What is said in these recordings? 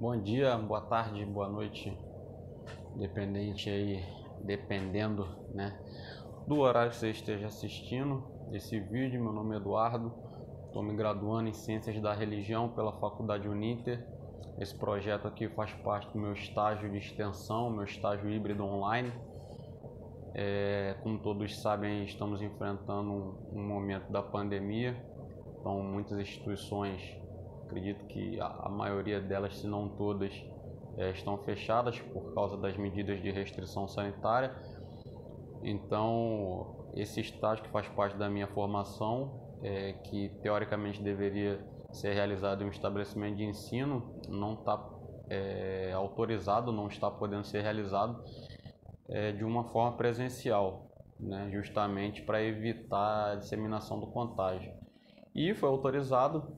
Bom dia, boa tarde, boa noite, dependendo, né, do horário que você esteja assistindo esse vídeo. Meu nome é Eduardo, estou me graduando em Ciências da Religião pela Faculdade Uninter. Esse projeto aqui faz parte do meu estágio de extensão, meu estágio híbrido online. Como todos sabem, estamos enfrentando um momento da pandemia, então muitas instituições, acredito que a maioria delas, se não todas, estão fechadas por causa das medidas de restrição sanitária. Então, esse estágio que faz parte da minha formação, que teoricamente deveria ser realizado em um estabelecimento de ensino, não está autorizado, não está podendo ser realizado de uma forma presencial, né, justamente para evitar a disseminação do contágio. E foi autorizado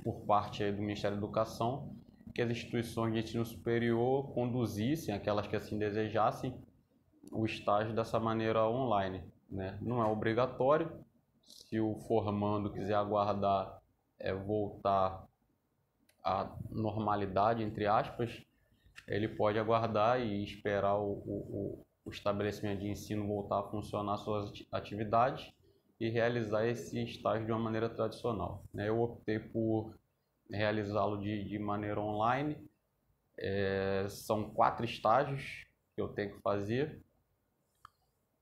por parte do Ministério da Educação que as instituições de ensino superior conduzissem, aquelas que assim desejassem, o estágio dessa maneira online, né? Não é obrigatório. Se o formando quiser aguardar voltar à normalidade, entre aspas, ele pode aguardar e esperar o estabelecimento de ensino voltar a funcionar suas atividades e realizar esse estágio de uma maneira tradicional. Eu optei por realizá-lo de maneira online. São 4 estágios que eu tenho que fazer.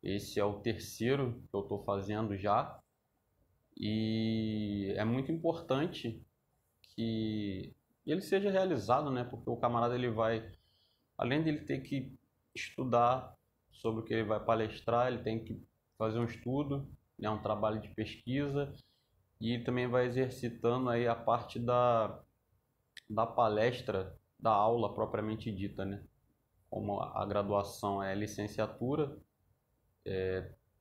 Esse é o terceiro que eu estou fazendo já. E é muito importante que ele seja realizado, né? Porque o camarada, ele vai, além de ele ter que estudar sobre o que ele vai palestrar, ele tem que fazer um estudo, né? Um trabalho de pesquisa, e também vai exercitando aí a parte da palestra, da aula propriamente dita, né? Como a graduação é licenciatura,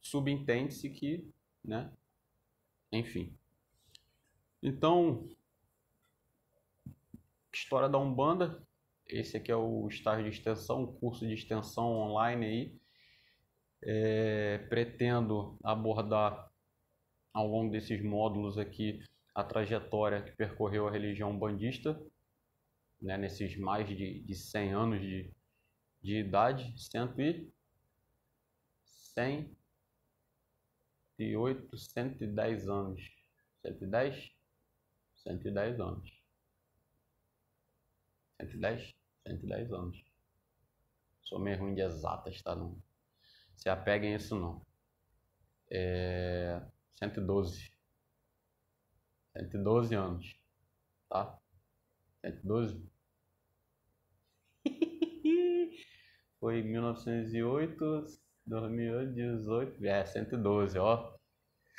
subentende-se que, né? Enfim. Então, história da Umbanda. Esse aqui é o estágio de extensão, o curso de extensão online aí. Pretendo abordar ao longo desses módulos aqui a trajetória que percorreu a religião umbandista, né, nesses mais de 100 anos de idade, 108, 110 anos. 110? 110 anos. 110? 110 anos. Sou meio ruim de exatas, tá? Não se apeguem a isso, não. 112. 112 anos, tá? 112? Foi em 1908, 2008, 18, 112, ó.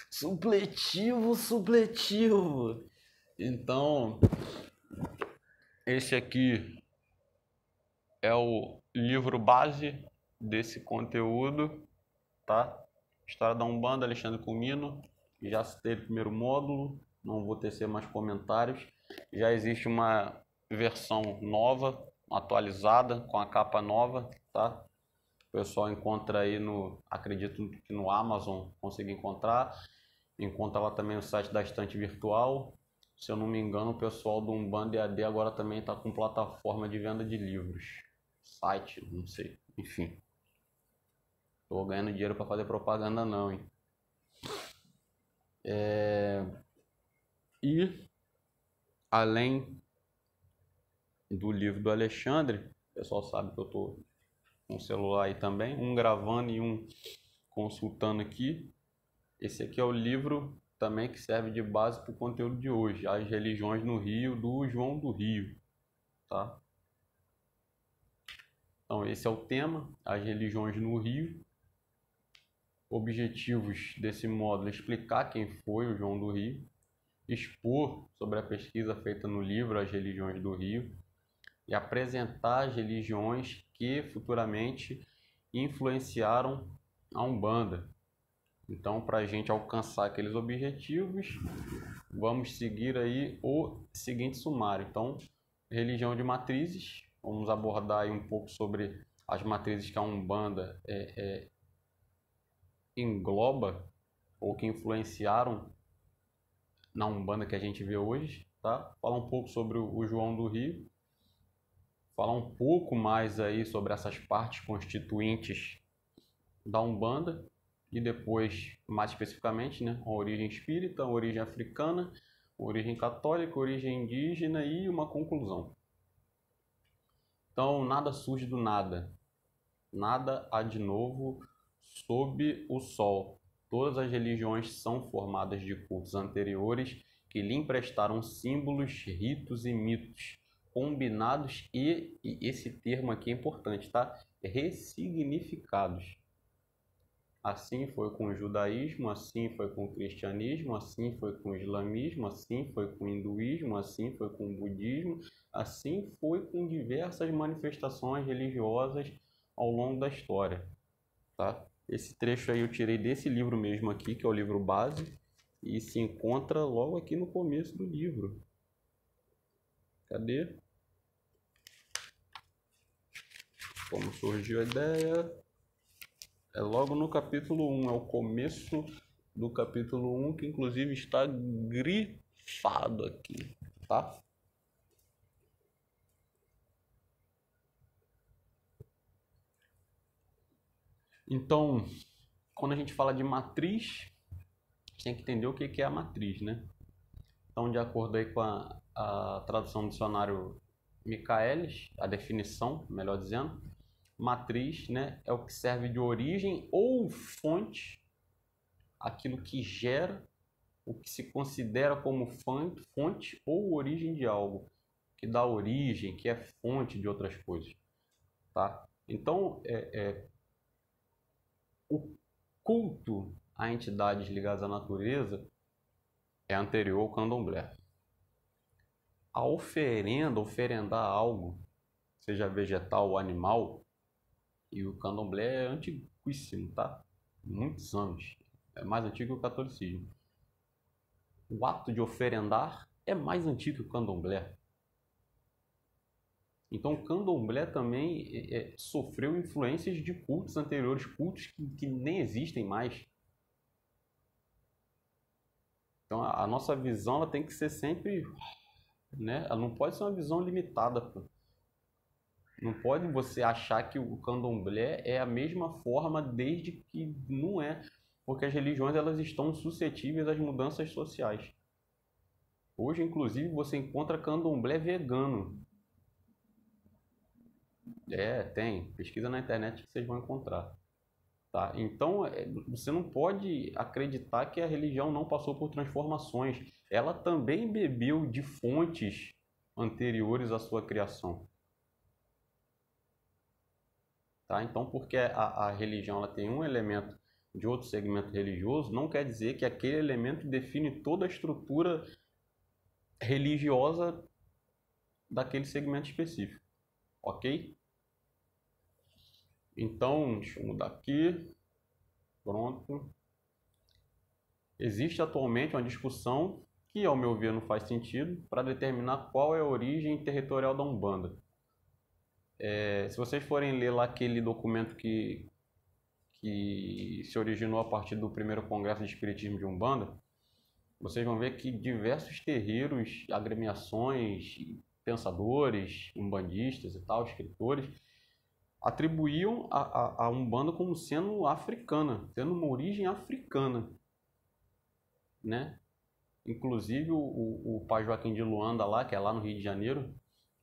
Supletivo. Então, esse aqui é o livro base desse conteúdo, tá? História da Umbanda, Alexandre Comino. Já citei o primeiro módulo, não vou tecer mais comentários. Já existe uma versão nova, atualizada, com a capa nova, tá? O pessoal encontra aí acredito que no Amazon consiga encontrar. Encontra lá também o site da Estante Virtual. Se eu não me engano, o pessoal do Umbanda EAD agora também está com plataforma de venda de livros. Site, não sei, enfim. Tô ganhando dinheiro para fazer propaganda não, hein? E além do livro do Alexandre, o pessoal sabe que eu tô com o celular aí também, um gravando e um consultando aqui. Esse aqui é o livro também que serve de base para o conteúdo de hoje, As Religiões no Rio, do João do Rio, tá? Então esse é o tema, As Religiões no Rio. Objetivos desse módulo: explicar quem foi o João do Rio, expor sobre a pesquisa feita no livro As Religiões do Rio e apresentar as religiões que futuramente influenciaram a Umbanda. Então, para a gente alcançar aqueles objetivos, vamos seguir aí o seguinte sumário. Então, religião de matrizes, vamos abordar aí um pouco sobre as matrizes que a Umbanda engloba ou que influenciaram na Umbanda que a gente vê hoje, tá? Falar um pouco sobre o João do Rio, falar um pouco mais aí sobre essas partes constituintes da Umbanda e depois, mais especificamente, né, a origem espírita, a origem africana, a origem católica, a origem indígena e uma conclusão. Então, nada surge do nada. Nada há de novo sob o sol. Todas as religiões são formadas de cultos anteriores que lhe emprestaram símbolos, ritos e mitos combinados e esse termo aqui é importante, tá? Ressignificados. Assim foi com o judaísmo, assim foi com o cristianismo, assim foi com o islamismo, assim foi com o hinduísmo, assim foi com o budismo, assim foi com diversas manifestações religiosas ao longo da história, tá? Esse trecho aí eu tirei desse livro mesmo aqui, que é o livro base, e se encontra logo aqui no começo do livro. Cadê? Como surgiu a ideia? É logo no capítulo 1, é o começo do capítulo 1, que inclusive está grifado aqui, tá? Então, quando a gente fala de matriz, a gente tem que entender o que é a matriz, né? Então, de acordo aí com a tradução do dicionário Michaelis, a definição, melhor dizendo, matriz, né, é o que serve de origem ou fonte, aquilo que gera, o que se considera como fonte ou origem de algo, que dá origem, que é fonte de outras coisas, tá? Então, o culto a entidades ligadas à natureza é anterior ao candomblé. A oferenda, oferendar algo, seja vegetal ou animal, e o candomblé é antiguíssimo, tá? Muitos anos. É mais antigo que o catolicismo. O ato de oferendar é mais antigo que o candomblé. Então o candomblé também sofreu influências de cultos anteriores, cultos que nem existem mais. Então a nossa visão ela tem que ser sempre, né? Ela não pode ser uma visão limitada, pô. Não pode você achar que o candomblé é a mesma forma desde que não é, porque as religiões elas estão suscetíveis às mudanças sociais. Hoje, inclusive, você encontra candomblé vegano. Tem. Pesquisa na internet que vocês vão encontrar. Tá? Então, você não pode acreditar que a religião não passou por transformações. Ela também bebeu de fontes anteriores à sua criação. Tá? Então, porque a religião ela tem um elemento de outro segmento religioso, não quer dizer que aquele elemento define toda a estrutura religiosa daquele segmento específico. Ok? Então, deixa eu mudar aqui. Pronto. Existe atualmente uma discussão que, ao meu ver, não faz sentido para determinar qual é a origem territorial da Umbanda. Se vocês forem ler lá aquele documento que se originou a partir do primeiro Congresso de Espiritismo de Umbanda, vocês vão ver que diversos terreiros, agremiações, pensadores, umbandistas e tal, escritores, atribuíam a Umbanda como sendo africana, tendo uma origem africana, né? Inclusive o pai Joaquim de Luanda lá, que é lá no Rio de Janeiro,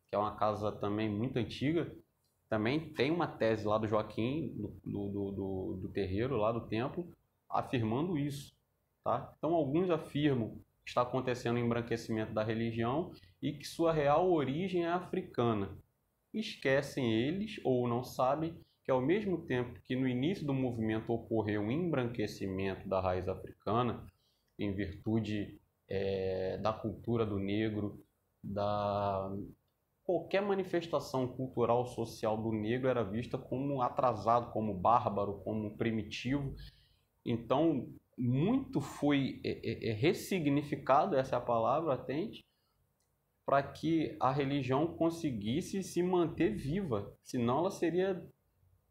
que é uma casa também muito antiga, também tem uma tese lá do Joaquim, do terreiro lá do templo, afirmando isso, tá? Então alguns afirmam que está acontecendo um embranquecimento da religião e que sua real origem é africana. Esquecem eles ou não sabem que ao mesmo tempo que no início do movimento ocorreu um embranquecimento da raiz africana, em virtude da cultura do negro, qualquer manifestação cultural social do negro era vista como atrasado, como bárbaro, como primitivo. Então, muito foi ressignificado, essa é a palavra, atente, para que a religião conseguisse se manter viva, senão ela seria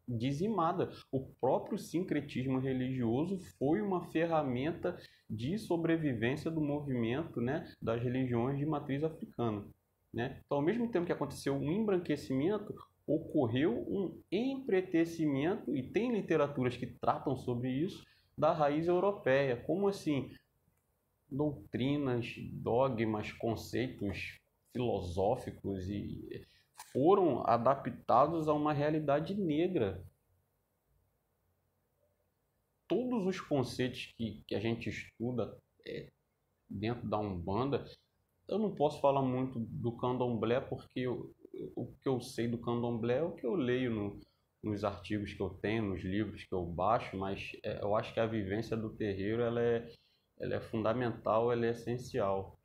dizimada. O próprio sincretismo religioso foi uma ferramenta de sobrevivência do movimento, né, das religiões de matriz africana, né? Então, ao mesmo tempo que aconteceu um embranquecimento, ocorreu um empretecimento, e tem literaturas que tratam sobre isso, da raiz europeia. Como assim? Doutrinas, dogmas, conceitos filosóficos e foram adaptados a uma realidade negra. Todos os conceitos que a gente estuda dentro da Umbanda, eu não posso falar muito do Candomblé, porque o que eu sei do Candomblé é o que eu leio nos artigos que eu tenho, nos livros que eu baixo, mas eu acho que a vivência do terreiro ela é fundamental, ela é essencial.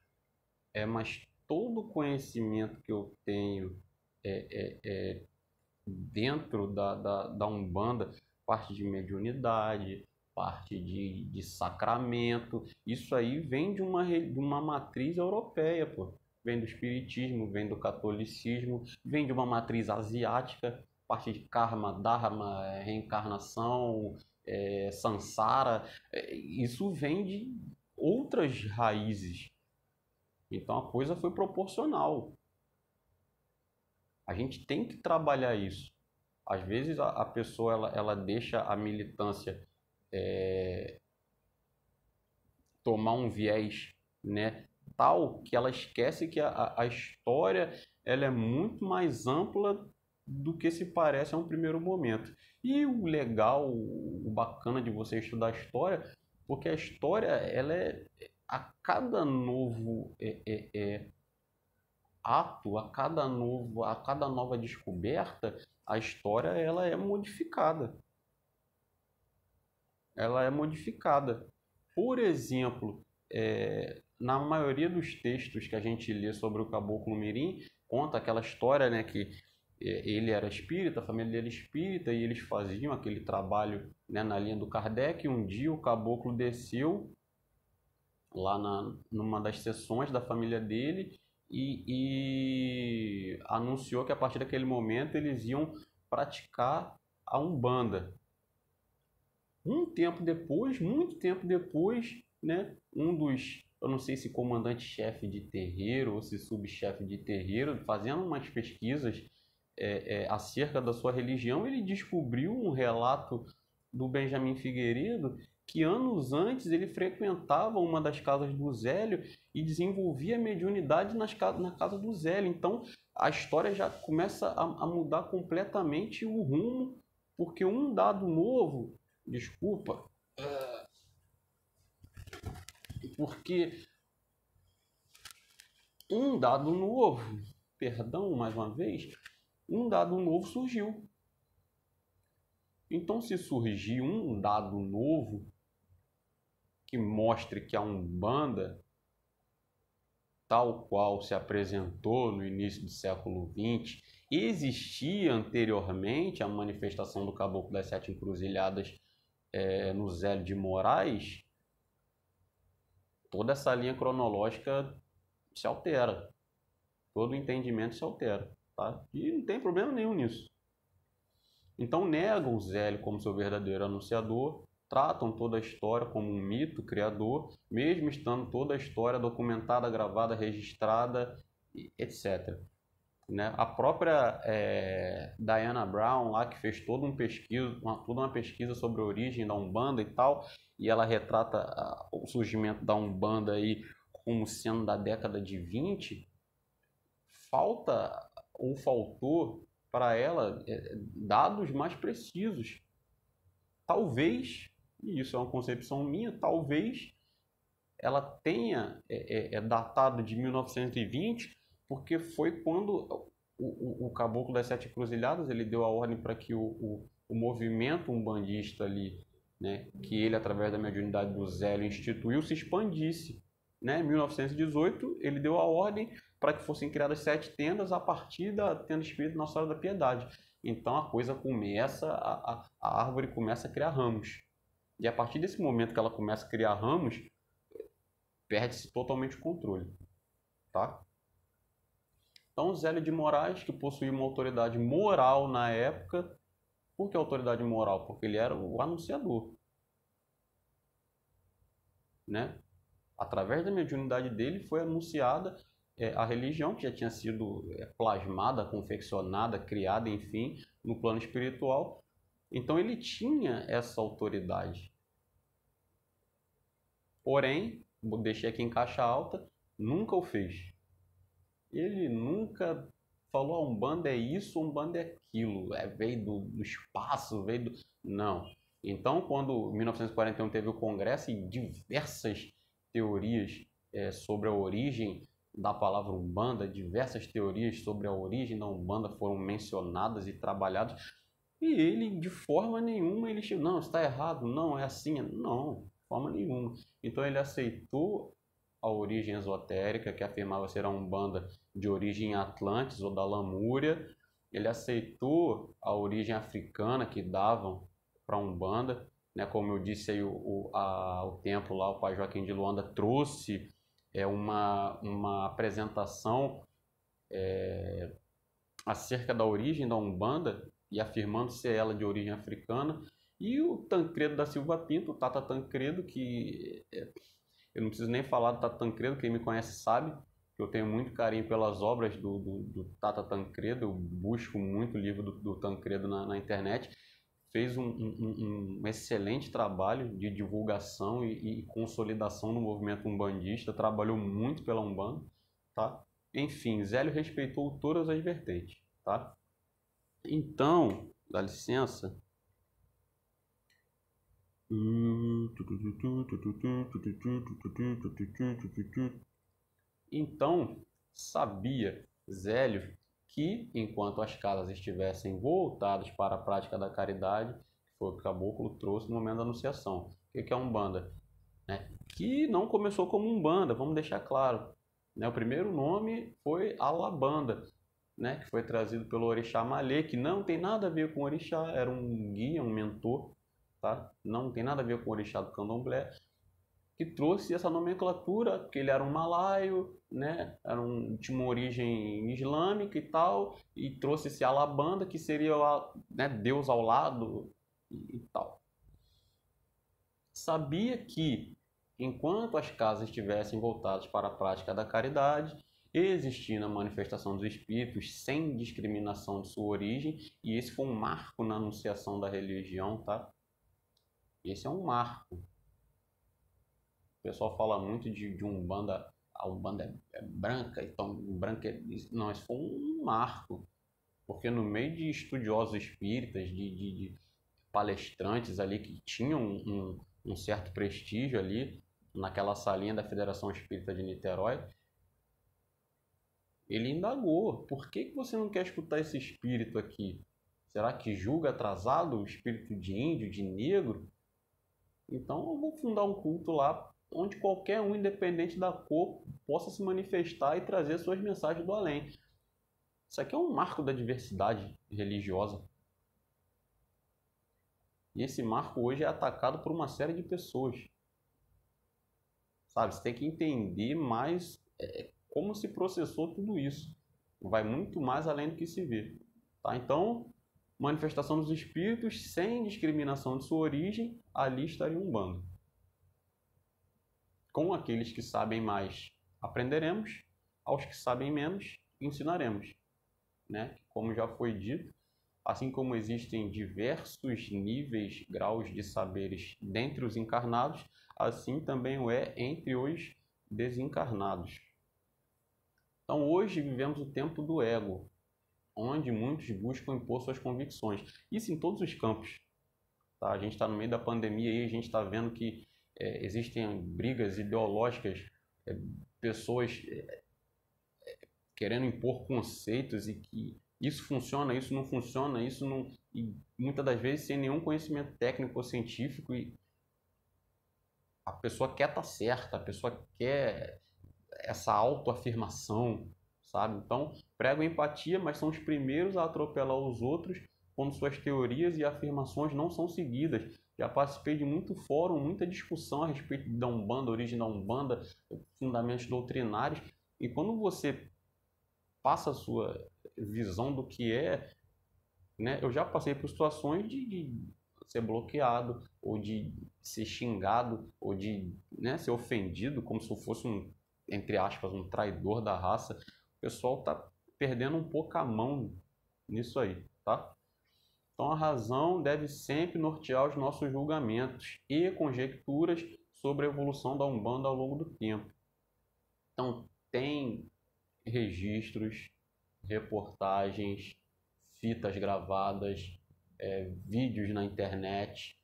Mas todo o conhecimento que eu tenho dentro da Umbanda, parte de mediunidade, parte de sacramento, isso aí vem de uma matriz europeia, pô. Vem do espiritismo, vem do catolicismo, vem de uma matriz asiática, parte de karma, dharma, reencarnação, samsara, isso vem de outras raízes. Então a coisa foi proporcional. A gente tem que trabalhar isso. Às vezes a pessoa ela deixa a militância tomar um viés, né, tal que ela esquece que a história ela é muito mais ampla do que se parece a um primeiro momento. E o legal, o bacana de você estudar a história, porque a história ela a cada novo ato, a cada nova descoberta, a história ela é modificada. Ela é modificada. Por exemplo, na maioria dos textos que a gente lê sobre o Caboclo Mirim, conta aquela história, né, que ele era espírita, a família dele era espírita, e eles faziam aquele trabalho, né, na linha do Kardec. Um dia o caboclo desceu lá numa das sessões da família dele e anunciou que a partir daquele momento eles iam praticar a Umbanda. Muito tempo depois, né, eu não sei se comandante-chefe de terreiro ou se subchefe de terreiro, fazendo umas pesquisas acerca da sua religião, ele descobriu um relato do Benjamin Figueiredo que anos antes ele frequentava uma das casas do Zélio e desenvolvia mediunidade na casa do Zélio. Então a história já começa a mudar completamente o rumo, porque um dado novo, perdão, mais uma vez, um dado novo surgiu. Então, se surgir um dado novo que mostre que a Umbanda, tal qual se apresentou no início do século XX, existia anteriormente a manifestação do Caboclo das Sete Encruzilhadas no Zélio de Moraes, toda essa linha cronológica se altera, todo o entendimento se altera, tá? E não tem problema nenhum nisso. Então negam o Zélio como seu verdadeiro anunciador, tratam toda a história como um mito criador, mesmo estando toda a história documentada, gravada, registrada, etc. Né? A própria Diana Brown, lá, que fez toda uma pesquisa sobre a origem da Umbanda e tal, e ela retrata o surgimento da Umbanda aí como sendo da década de 20, faltou para ela dados mais precisos. Talvez, e isso é uma concepção minha, talvez ela tenha datado de 1920, porque foi quando o Caboclo das Sete Encruzilhadas ele deu a ordem para que o movimento umbandista ali, né, que ele, através da mediunidade do Zélio, instituiu, se expandisse. Né? Em 1918, ele deu a ordem para que fossem criadas 7 tendas a partir da tenda espírita Nossa Senhora da Piedade. Então a coisa começa, a árvore começa a criar ramos. E a partir desse momento que ela começa a criar ramos, perde-se totalmente o controle. Tá? Então Zélio de Moraes, que possuía uma autoridade moral na época, por que autoridade moral? Porque ele era o anunciador. né? Através da mediunidade dele foi anunciada a religião que já tinha sido plasmada, confeccionada, criada, enfim, no plano espiritual. Então ele tinha essa autoridade. Porém, deixei aqui em caixa alta, nunca o fez. Ele nunca falou, a Umbanda é isso, a Umbanda é aquilo, veio do espaço, veio do... Não. Então, quando em 1941 teve o Congresso e diversas teorias sobre a origem da palavra Umbanda, diversas teorias sobre a origem da Umbanda foram mencionadas e trabalhadas, e ele, de forma nenhuma, ele chegou, não, está errado, não, é assim, não, de forma nenhuma. Então ele aceitou a origem esotérica, que afirmava ser a Umbanda de origem Atlantis ou da Lamúria. Ele aceitou a origem africana que davam para a Umbanda, né? Como eu disse aí, o templo lá, o Pai Joaquim de Luanda trouxe uma apresentação acerca da origem da Umbanda e afirmando ser ela de origem africana. E o Tancredo da Silva Pinto, o Tata Tancredo, que eu não preciso nem falar do Tata Tancredo, quem me conhece sabe que eu tenho muito carinho pelas obras do Tata Tancredo, eu busco muito o livro do Tancredo na internet. Fez um excelente trabalho de divulgação e consolidação do movimento umbandista, trabalhou muito pela Umbanda, tá? Enfim, Zélio respeitou todas as vertentes, tá? Então, dá licença. Então, sabia Zélio que, enquanto as casas estivessem voltadas para a prática da caridade, foi o que o Caboclo trouxe no momento da Anunciação. O que é a Umbanda? Né? Que não começou como Umbanda, vamos deixar claro. Né? O primeiro nome foi Alabanda, né? Que foi trazido pelo Orixá Malê, que não tem nada a ver com o Orixá, era um guia, um mentor, tá? Não tem nada a ver com o Orixá do Candomblé, que trouxe essa nomenclatura, porque ele era um malaio, né? Tinha uma origem islâmica e tal, e trouxe esse Alabanda, que seria, né, Deus ao lado e tal. Sabia que, enquanto as casas estivessem voltadas para a prática da caridade, existindo a manifestação dos espíritos sem discriminação de sua origem, e esse foi um marco na anunciação da religião, tá? Esse é um marco. O pessoal fala muito de Umbanda, a Umbanda é branca, então branca é... Não, isso foi um marco, porque no meio de estudiosos espíritas, de palestrantes ali que tinham um certo prestígio ali, naquela salinha da Federação Espírita de Niterói, ele indagou, por que você não quer escutar esse espírito aqui? Será que julga atrasado o espírito de índio, de negro? Então eu vou fundar um culto lá, onde qualquer um, independente da cor, possa se manifestar e trazer suas mensagens do além. Isso aqui é um marco da diversidade religiosa. E esse marco hoje é atacado por uma série de pessoas. Sabe, você tem que entender mais como se processou tudo isso. Vai muito mais além do que se vê. Tá? Então, manifestação dos espíritos sem discriminação de sua origem, ali estaria um bando. Com aqueles que sabem mais, aprenderemos. Aos que sabem menos, ensinaremos. Né? Como já foi dito, assim como existem diversos níveis, graus de saberes dentre os encarnados, assim também o é entre os desencarnados. Então hoje vivemos o tempo do ego, onde muitos buscam impor suas convicções. Isso em todos os campos. Tá? A gente está no meio da pandemia e a gente está vendo que existem brigas ideológicas, pessoas querendo impor conceitos e que isso funciona, isso não funciona, isso não... E muitas das vezes sem nenhum conhecimento técnico ou científico, e a pessoa quer estar certa, a pessoa quer essa autoafirmação, sabe? Então, pregam empatia, mas são os primeiros a atropelar os outros quando suas teorias e afirmações não são seguidas. Já participei de muito fórum, muita discussão a respeito da Umbanda, origem da Umbanda, fundamentos doutrinários, e quando você passa a sua visão do que é, né? Eu já passei por situações de ser bloqueado ou de ser xingado, ou de, né, ser ofendido como se fosse um, entre aspas, um traidor da raça. O pessoal está perdendo um pouco a mão nisso aí, tá? Então a razão deve sempre nortear os nossos julgamentos e conjecturas sobre a evolução da Umbanda ao longo do tempo. Então tem registros, reportagens, fitas gravadas, vídeos na internet.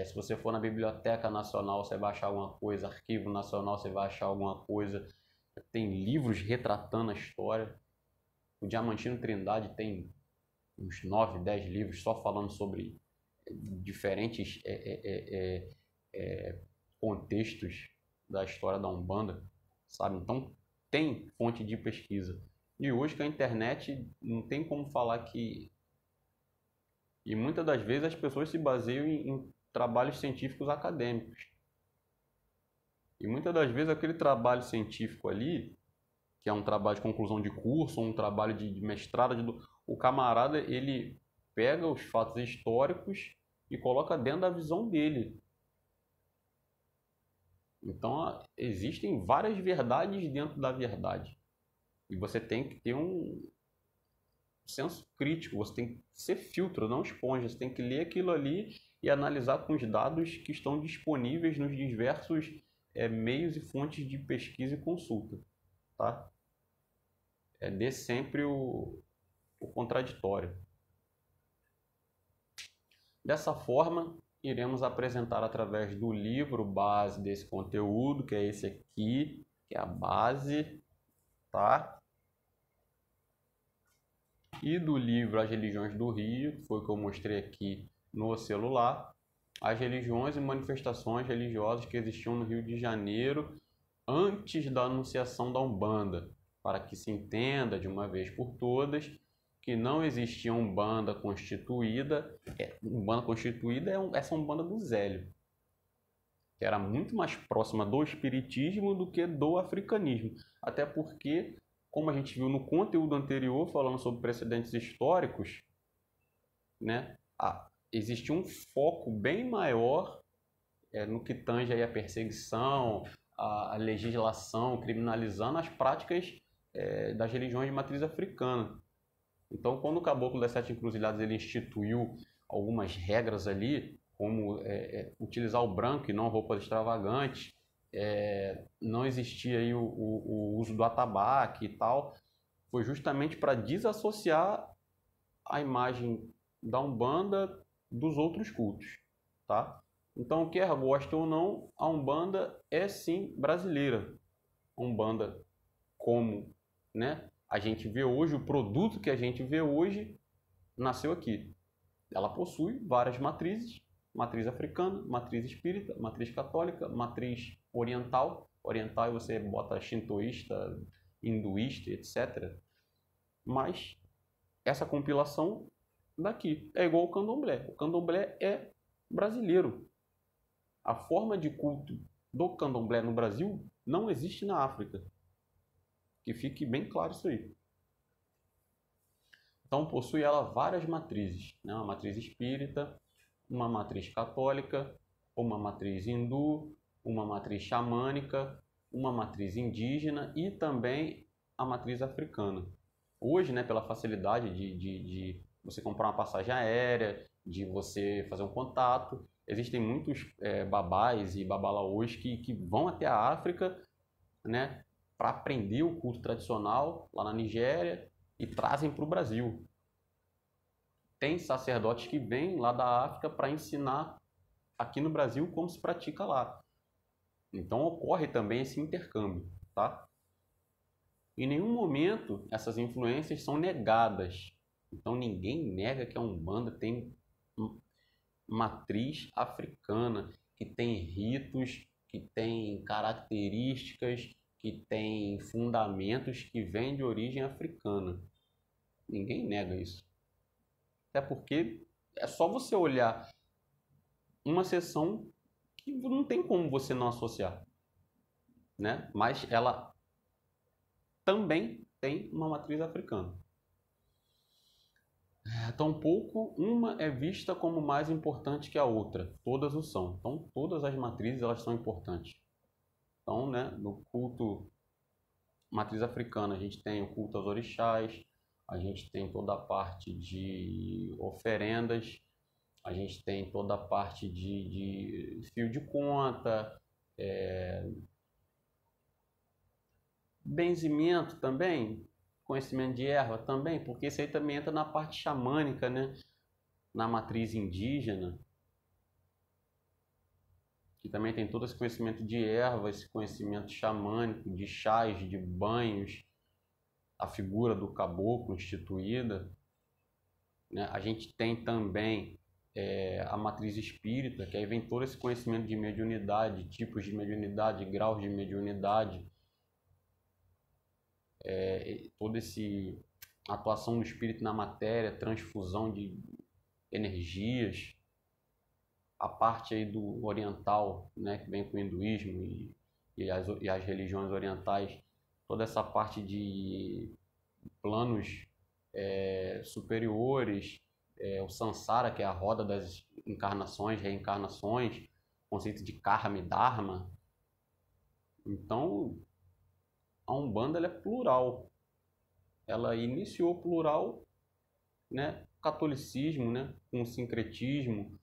Se você for na Biblioteca Nacional, você vai achar alguma coisa, Arquivo Nacional, você vai achar alguma coisa. Tem livros retratando a história. O Diamantino Trindade tem uns 9, 10 livros só falando sobre diferentes contextos da história da Umbanda, sabe? Então tem fonte de pesquisa. E hoje com a internet não tem como falar que... E muitas das vezes as pessoas se baseiam em trabalhos científicos acadêmicos. E muitas das vezes aquele trabalho científico ali, que é um trabalho de conclusão de curso, ou um trabalho de mestrado, o camarada, ele pega os fatos históricos e coloca dentro da visão dele. Então, existem várias verdades dentro da verdade. E você tem que ter um senso crítico, você tem que ser filtro, não esponja. Você tem que ler aquilo ali e analisar com os dados que estão disponíveis nos diversos meios e fontes de pesquisa e consulta, tá? Dê sempre o contraditório. Dessa forma, iremos apresentar através do livro base desse conteúdo, que é esse aqui, que é a base, tá? E do livro As Religiões do Rio, que foi o que eu mostrei aqui no celular, as religiões e manifestações religiosas que existiam no Rio de Janeiro antes da anunciação da Umbanda, para que se entenda de uma vez por todas que não existia Umbanda constituída. Umbanda constituída é essa Umbanda do Zélio, que era muito mais próxima do espiritismo do que do africanismo. Até porque, como a gente viu no conteúdo anterior, falando sobre precedentes históricos, né, existia um foco bem maior no que tange aí a perseguição, a legislação, criminalizando as práticas das religiões de matriz africana. Então, quando o Caboclo das Sete Encruzilhadas ele instituiu algumas regras ali, como utilizar o branco e não roupas extravagantes, não existia aí o uso do atabaque e tal, foi justamente para desassociar a imagem da Umbanda dos outros cultos, tá? Então, quer goste ou não, a Umbanda é sim brasileira. A Umbanda, como, né, a gente vê hoje, o produto que a gente vê hoje, nasceu aqui. Ela possui várias matrizes: matriz africana, matriz espírita, matriz católica, matriz oriental. Oriental você bota shintoísta, hinduísta, etc. Mas essa compilação daqui é igual ao candomblé. O candomblé é brasileiro. A forma de culto do candomblé no Brasil não existe na África. Que fique bem claro isso aí. Então possui ela várias matrizes, né? Uma matriz espírita, uma matriz católica, uma matriz hindu, uma matriz xamânica, uma matriz indígena e também a matriz africana. Hoje, né, pela facilidade de você comprar uma passagem aérea, de você fazer um contato, existem muitos babás e babalaôs que vão até a África, né, para aprender o culto tradicional lá na Nigéria e trazem para o Brasil. Tem sacerdotes que vêm lá da África para ensinar aqui no Brasil como se pratica lá. Então ocorre também esse intercâmbio, tá? Em nenhum momento essas influências são negadas. Então ninguém nega que a Umbanda tem matriz africana, que tem ritos, que tem características, que tem fundamentos que vêm de origem africana. Ninguém nega isso. Até porque é só você olhar uma seção que não tem como você não associar, né? Mas ela também tem uma matriz africana. Tampouco uma é vista como mais importante que a outra. Todas o são. Então, todas as matrizes elas são importantes. Então, né, no culto matriz africana, a gente tem o culto aos orixás, a gente tem toda a parte de oferendas, a gente tem toda a parte de fio de conta, benzimento também, conhecimento de erva também, porque isso aí também entra na parte xamânica, né? Na matriz indígena, que também tem todo esse conhecimento de ervas, esse conhecimento xamânico, de chás, de banhos, a figura do caboclo instituída, né? A gente tem também a matriz espírita, que aí vem todo esse conhecimento de mediunidade, tipos de mediunidade, graus de mediunidade, toda esse atuação do espírito na matéria, transfusão de energias, a parte aí do oriental, né, que vem com o hinduísmo e as religiões orientais, toda essa parte de planos superiores, o samsara, que é a roda das encarnações, reencarnações, conceito de karma e dharma. Então, a Umbanda ela é plural. Ela iniciou plural, né, catolicismo, né, com o sincretismo,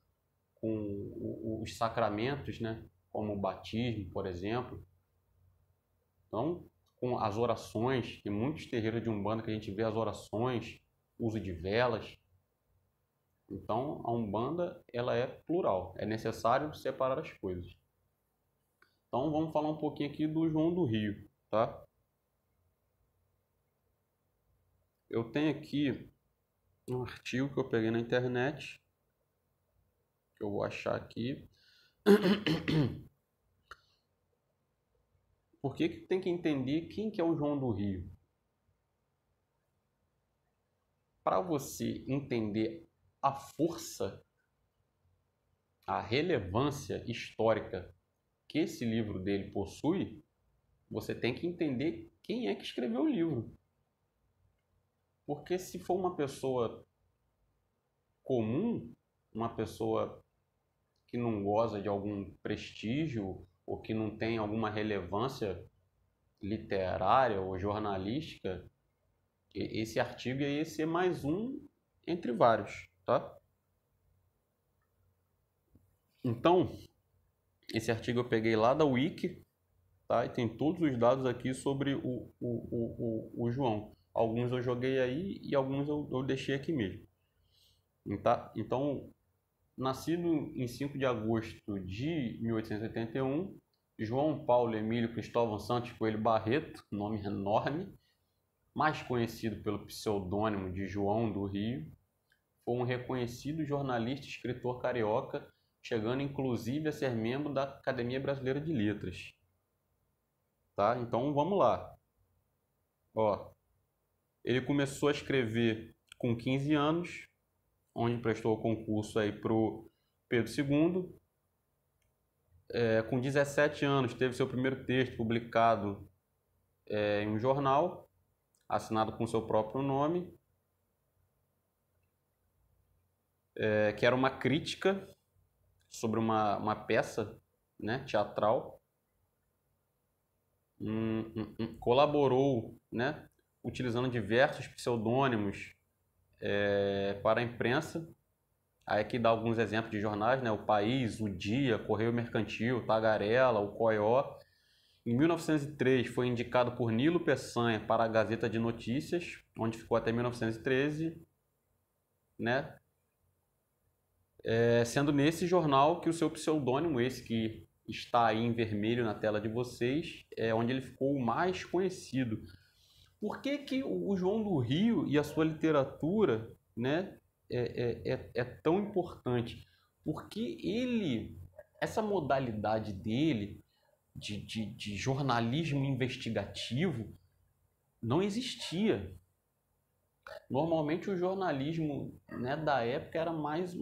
com os sacramentos, né, como o batismo, por exemplo. Então, com as orações, tem muitos terreiros de Umbanda que a gente vê as orações, uso de velas. Então, a Umbanda ela é plural, é necessário separar as coisas. Então, vamos falar um pouquinho aqui do João do Rio, tá? Eu tenho aqui um artigo que eu peguei na internet, que eu vou achar aqui. Por que tem que entender quem que é o João do Rio? Para você entender a força, a relevância histórica que esse livro dele possui, você tem que entender quem é que escreveu o livro. Porque se for uma pessoa comum, uma pessoa que não goza de algum prestígio ou que não tem alguma relevância literária ou jornalística, esse artigo ia ser mais um entre vários, tá? Então, esse artigo eu peguei lá da Wiki, tá? E tem todos os dados aqui sobre o João. Alguns eu joguei aí e alguns eu deixei aqui mesmo. Tá? Então, nascido em 5 de agosto de 1881, João Paulo Emílio Cristóvão Santos Coelho Barreto, nome enorme, mais conhecido pelo pseudônimo de João do Rio, foi um reconhecido jornalista e escritor carioca, chegando inclusive a ser membro da Academia Brasileira de Letras. Tá? Então vamos lá. Ó, ele começou a escrever com 15 anos, onde prestou o concurso aí para o Pedro II. Com 17 anos teve seu primeiro texto publicado em um jornal, assinado com seu próprio nome, que era uma crítica sobre uma peça, né, teatral. Colaborou, né, utilizando diversos pseudônimos para a imprensa. Aí aqui dá alguns exemplos de jornais, né, o País, o Dia, Correio Mercantil, Tagarela, o Coió. Em 1903 foi indicado por Nilo Peçanha para a Gazeta de Notícias, onde ficou até 1913, né? Sendo nesse jornal que o seu pseudônimo, esse que está aí em vermelho na tela de vocês, é onde ele ficou o mais conhecido. Por que que o João do Rio e a sua literatura, né, é tão importante? Porque essa modalidade dele de jornalismo investigativo não existia. Normalmente o jornalismo, né, da época era mais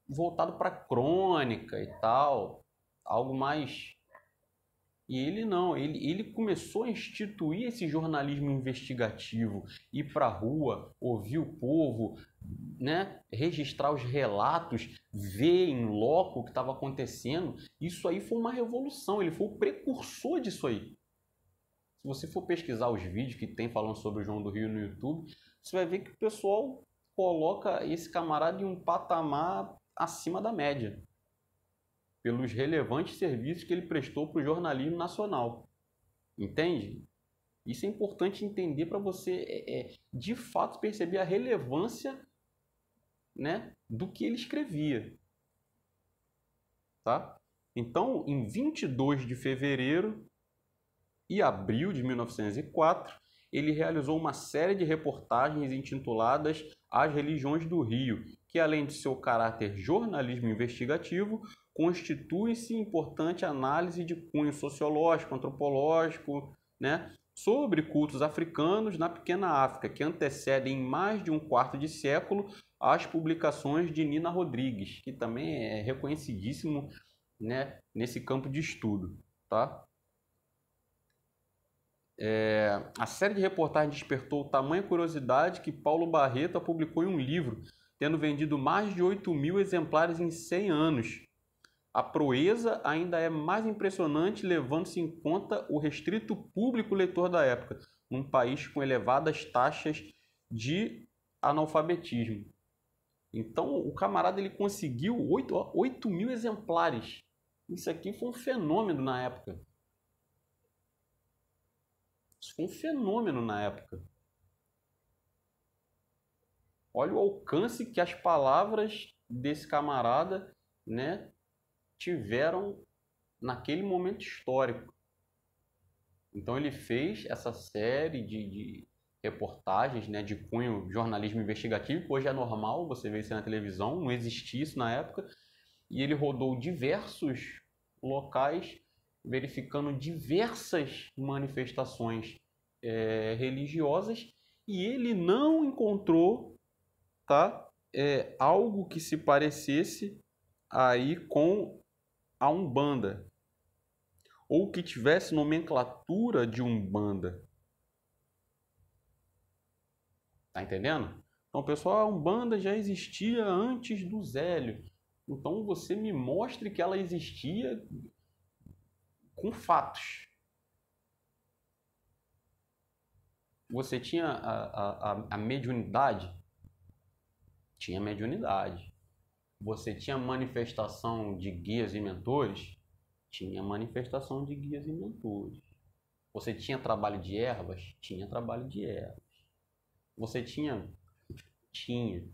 voltado para crônica e tal, algo mais E ele não, ele começou a instituir esse jornalismo investigativo, ir para a rua, ouvir o povo, né, registrar os relatos, ver em loco o que estava acontecendo. Isso aí foi uma revolução, ele foi o precursor disso aí. Se você for pesquisar os vídeos que tem falando sobre o João do Rio no YouTube, você vai ver que o pessoal coloca esse camarada em um patamar acima da média, pelos relevantes serviços que ele prestou para o jornalismo nacional. Entende? Isso é importante entender para você, de fato, perceber a relevância, né, do que ele escrevia. Tá? Então, em 22 de fevereiro e abril de 1904, ele realizou uma série de reportagens intituladas As Religiões do Rio, que além de seu caráter jornalismo investigativo, constitui-se importante análise de cunho sociológico, antropológico, né, sobre cultos africanos na pequena África, que antecedem mais de um quarto de século as publicações de Nina Rodrigues, que também é reconhecidíssimo, né, nesse campo de estudo. Tá? A série de reportagens despertou tamanha curiosidade que Paulo Barreto a publicou em um livro, tendo vendido mais de 8.000 exemplares em 100 anos. A proeza ainda é mais impressionante levando-se em conta o restrito público leitor da época, num país com elevadas taxas de analfabetismo. Então, o camarada ele conseguiu 8.000 exemplares. Isso aqui foi um fenômeno na época. Isso foi um fenômeno na época. Olha o alcance que as palavras desse camarada, né, tiveram naquele momento histórico. Então ele fez essa série de reportagens, né, de cunho jornalismo investigativo, que hoje é normal, você vê isso na televisão, não existia isso na época, e ele rodou diversos locais, verificando diversas manifestações religiosas, e ele não encontrou, tá, algo que se parecesse aí com a Umbanda, ou que tivesse nomenclatura de Umbanda. Tá entendendo? Então, pessoal, a Umbanda já existia antes do Zélio. Então, você me mostre que ela existia com fatos. Você tinha a mediunidade? Tinha mediunidade. Você tinha manifestação de guias e mentores? Tinha manifestação de guias e mentores. Você tinha trabalho de ervas? Tinha trabalho de ervas. Você tinha? Tinha.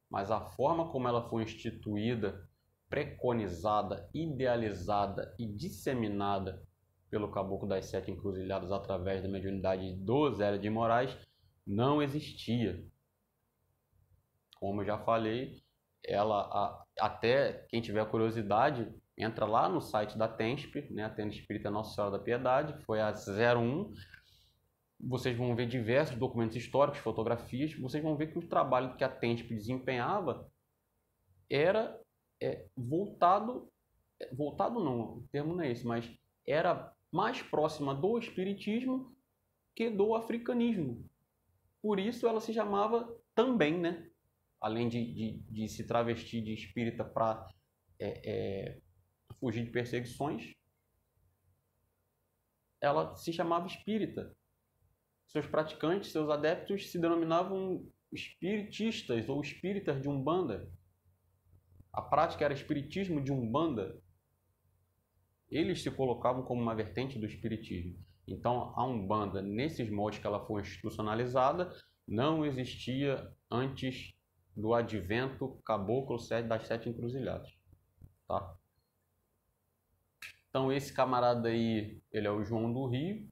Mas a forma como ela foi instituída, preconizada, idealizada e disseminada pelo Caboclo das Sete Encruzilhadas através da mediunidade do Zélio de Moraes não existia. Como eu já falei, ela, até quem tiver curiosidade, entra lá no site da TENSP, né, a Tenda Espírita Nossa Senhora da Piedade, que foi a 01. Vocês vão ver diversos documentos históricos, fotografias. Vocês vão ver que o trabalho que a TENSP desempenhava era voltado não, o termo não é esse, mas era mais próxima do espiritismo que do africanismo. Por isso ela se chamava também, né? Além de se travestir de espírita para fugir de perseguições, ela se chamava espírita. Seus praticantes, seus adeptos se denominavam espiritistas ou espíritas de Umbanda. A prática era espiritismo de Umbanda. Eles se colocavam como uma vertente do espiritismo. Então, a Umbanda, nesses moldes que ela foi institucionalizada, não existia antes do advento Caboclo das Sete Encruzilhadas. Tá? Então, esse camarada aí, ele é o João do Rio.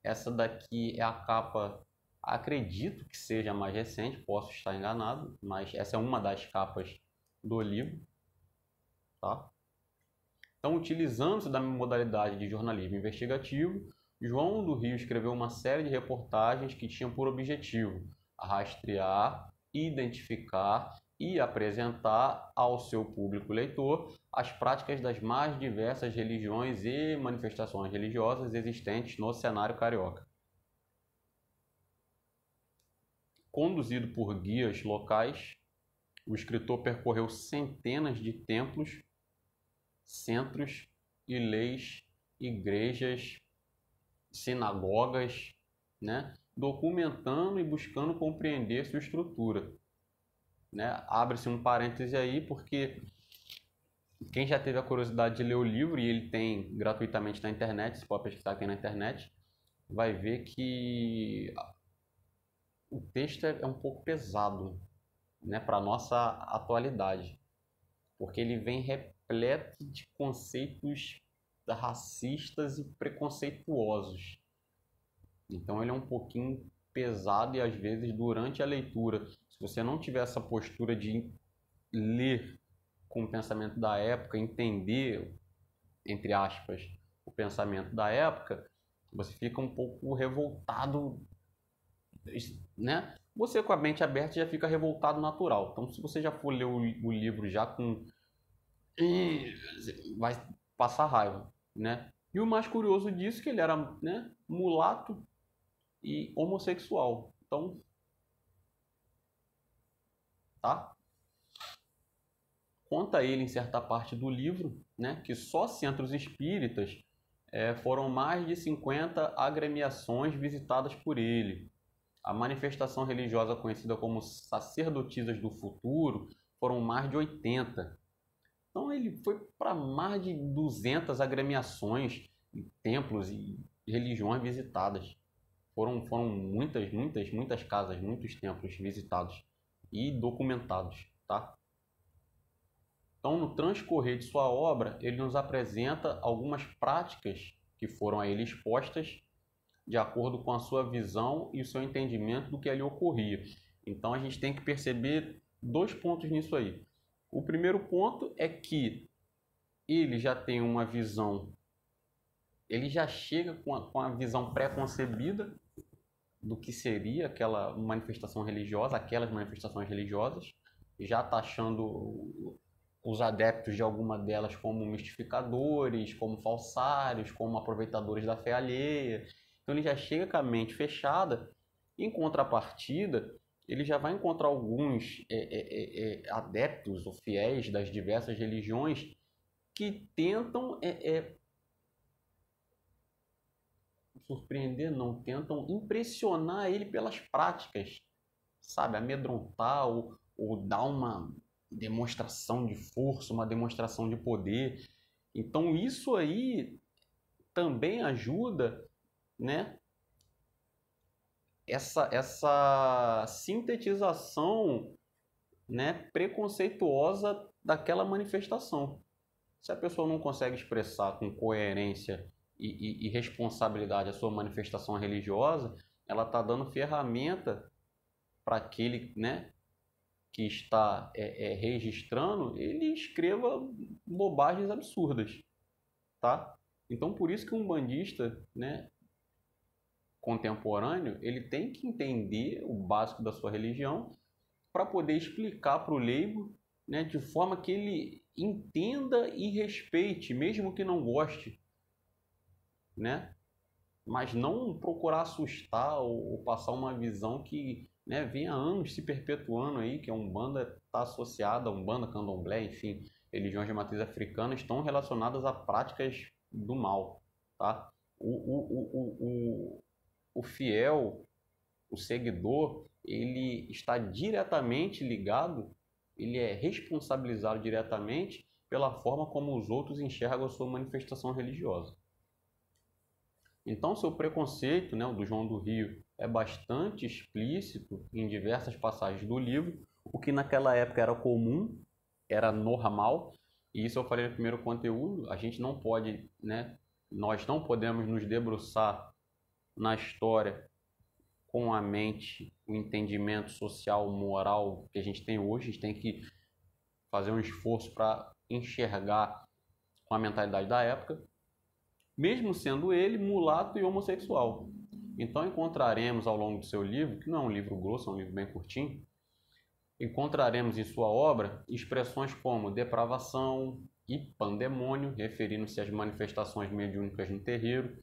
Essa daqui é a capa, acredito que seja mais recente, posso estar enganado, mas essa é uma das capas do livro. Tá? Então, utilizando-se da modalidade de jornalismo investigativo, João do Rio escreveu uma série de reportagens que tinham por objetivo rastrear, identificar e apresentar ao seu público leitor as práticas das mais diversas religiões e manifestações religiosas existentes no cenário carioca. Conduzido por guias locais, o escritor percorreu centenas de templos, centros e leis, igrejas, sinagogas, né? Documentando e buscando compreender sua estrutura. Né? Abre-se um parêntese aí, porque quem já teve a curiosidade de ler o livro, e ele tem gratuitamente na internet, você pode pesquisar aqui na internet, vai ver que o texto é um pouco pesado, né, para a nossa atualidade, porque ele vem repleto de conceitos racistas e preconceituosos. Então ele é um pouquinho pesado e às vezes durante a leitura, se você não tiver essa postura de ler com o pensamento da época, entender, entre aspas, o pensamento da época, você fica um pouco revoltado, né? Você com a mente aberta já fica revoltado natural. Então se você já for ler o livro já com... vai passar raiva, né? E o mais curioso disso é que ele era, né, mulato e homossexual. Então, tá? Conta ele em certa parte do livro, né, que só centros espíritas foram mais de 50 agremiações visitadas por ele. A manifestação religiosa conhecida como sacerdotisas do futuro foram mais de 80. Então ele foi para mais de 200 agremiações, templos e religiões visitadas. Foram muitas casas, muitos templos visitados e documentados, tá? Então, no transcorrer de sua obra, ele nos apresenta algumas práticas que foram a ele expostas de acordo com a sua visão e o seu entendimento do que ali ocorria. Então, a gente tem que perceber dois pontos nisso aí. O primeiro ponto é que ele já tem uma visão, ele já chega com a visão pré-concebida do que seria aquela manifestação religiosa, aquelas manifestações religiosas, já taxando os adeptos de alguma delas como mistificadores, como falsários, como aproveitadores da fé alheia. Então ele já chega com a mente fechada. Em contrapartida, ele já vai encontrar alguns adeptos ou fiéis das diversas religiões que tentam surpreender, não, tentam impressionar ele pelas práticas, sabe, amedrontar ou dar uma demonstração de força, uma demonstração de poder. Então isso aí também ajuda, né, essa sintetização, né, preconceituosa daquela manifestação. Se a pessoa não consegue expressar com coerência e responsabilidade a sua manifestação religiosa, ela está dando ferramenta para aquele, né, que está registrando, ele escreva bobagens absurdas, tá? Então, por isso que um bandista, né, contemporâneo, ele tem que entender o básico da sua religião para poder explicar para o leigo, né, de forma que ele entenda e respeite, mesmo que não goste, né? Mas não procurar assustar ou passar uma visão que, né, vem há anos se perpetuando aí, que a Umbanda está associada a Umbanda, Candomblé, enfim, religiões de matriz africana estão relacionadas a práticas do mal, tá? O fiel, o seguidor, ele está diretamente ligado, ele é responsabilizado diretamente pela forma como os outros enxergam a sua manifestação religiosa. Então, seu preconceito, né, o do João do Rio, é bastante explícito em diversas passagens do livro, o que naquela época era comum, era normal, e isso eu falei no primeiro conteúdo, a gente não pode, né, nós não podemos nos debruçar na história com a mente, o entendimento social, moral que a gente tem hoje, a gente tem que fazer um esforço para enxergar com a mentalidade da época, mesmo sendo ele mulato e homossexual. Então encontraremos ao longo do seu livro, que não é um livro grosso, é um livro bem curtinho, encontraremos em sua obra expressões como depravação e pandemônio, referindo-se às manifestações mediúnicas no terreiro.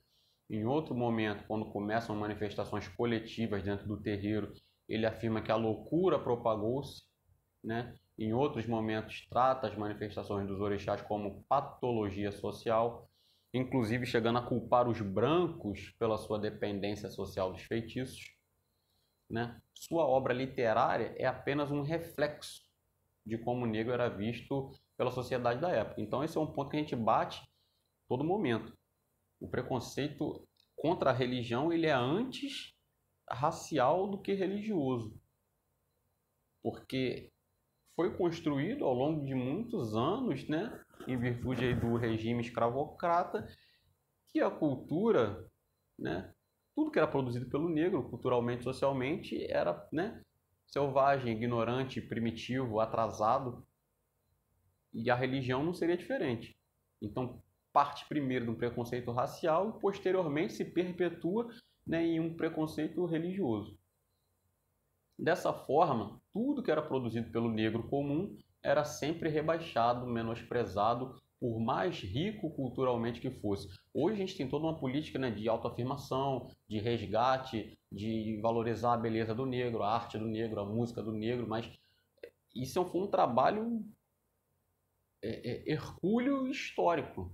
Em outro momento, quando começam manifestações coletivas dentro do terreiro, ele afirma que a loucura propagou-se, né? Em outros momentos, trata as manifestações dos orixás como patologia social, inclusive chegando a culpar os brancos pela sua dependência social dos feitiços, né? Sua obra literária é apenas um reflexo de como o negro era visto pela sociedade da época. Então esse é um ponto que a gente bate todo momento. O preconceito contra a religião ele é antes racial do que religioso, porque foi construído ao longo de muitos anos, né, em virtude aí do regime escravocrata, que a cultura, né, tudo que era produzido pelo negro, culturalmente, socialmente, era, né, selvagem, ignorante, primitivo, atrasado, e a religião não seria diferente. Então, parte primeiro de um preconceito racial e posteriormente se perpetua, né, em um preconceito religioso. Dessa forma, tudo que era produzido pelo negro comum era sempre rebaixado, menosprezado, por mais rico culturalmente que fosse. Hoje a gente tem toda uma política, né, de autoafirmação, de resgate, de valorizar a beleza do negro, a arte do negro, a música do negro, mas isso foi um trabalho hercúleo histórico.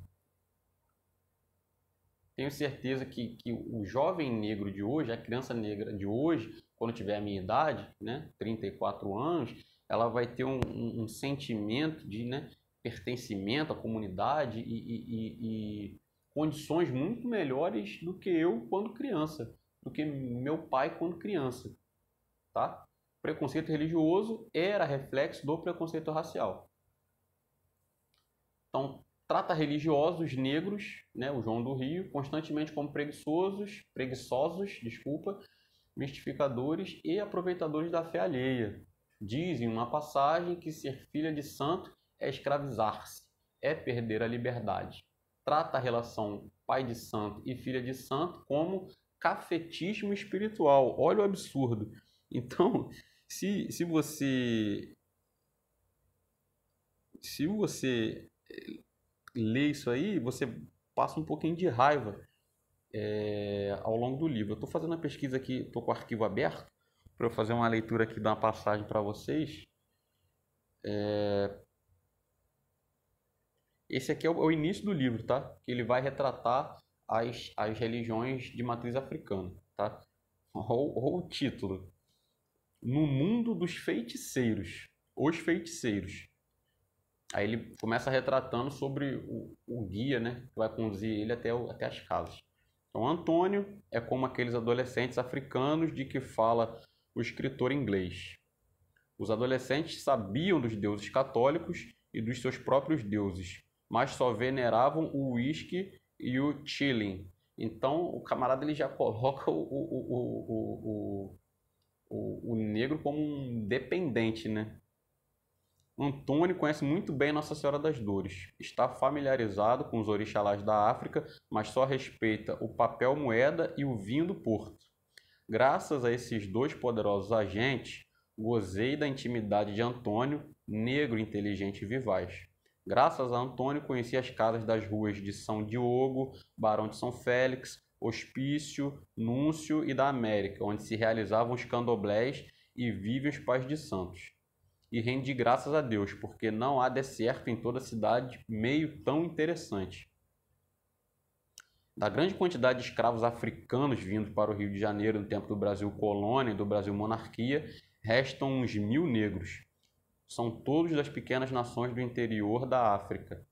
Tenho certeza que o jovem negro de hoje, a criança negra de hoje, quando tiver a minha idade, né, 34 anos, ela vai ter um sentimento de, né, pertencimento à comunidade e condições muito melhores do que eu quando criança, do que meu pai quando criança, tá? O preconceito religioso era reflexo do preconceito racial. Então, trata religiosos negros, né, o João do Rio, constantemente como preguiçosos, mistificadores e aproveitadores da fé alheia. Diz em uma passagem que ser filha de santo é escravizar-se, é perder a liberdade. Trata a relação pai de santo e filha de santo como cafetismo espiritual. Olha o absurdo. Então, se você lê isso aí, você passa um pouquinho de raiva ao longo do livro. Eu estou fazendo a pesquisa aqui, estou com o arquivo aberto, para eu fazer uma leitura aqui, dar uma passagem para vocês. Esse aqui é o início do livro, tá? Ele vai retratar as religiões de matriz africana, tá? Olha o título. No mundo dos feiticeiros. Os feiticeiros. Aí ele começa retratando sobre o guia, né? Que vai conduzir ele até as casas. Então, Antônio é como aqueles adolescentes africanos de que fala o escritor inglês. Os adolescentes sabiam dos deuses católicos e dos seus próprios deuses, mas só veneravam o uísque e o chilling. Então, o camarada ele já coloca o negro como um dependente, né? Antônio conhece muito bem Nossa Senhora das Dores. Está familiarizado com os orixalás da África, mas só respeita o papel moeda e o vinho do Porto. Graças a esses dois poderosos agentes, gozei da intimidade de Antônio, negro, inteligente e vivaz. Graças a Antônio, conheci as casas das ruas de São Diogo, Barão de São Félix, Hospício, Núncio e da América, onde se realizavam os candomblés e vivem os pais de santos. E rendi graças a Deus, porque não há deserto em toda a cidade meio tão interessante. Da grande quantidade de escravos africanos vindo para o Rio de Janeiro no tempo do Brasil colônia e do Brasil monarquia, restam uns 1000 negros. São todos das pequenas nações do interior da África.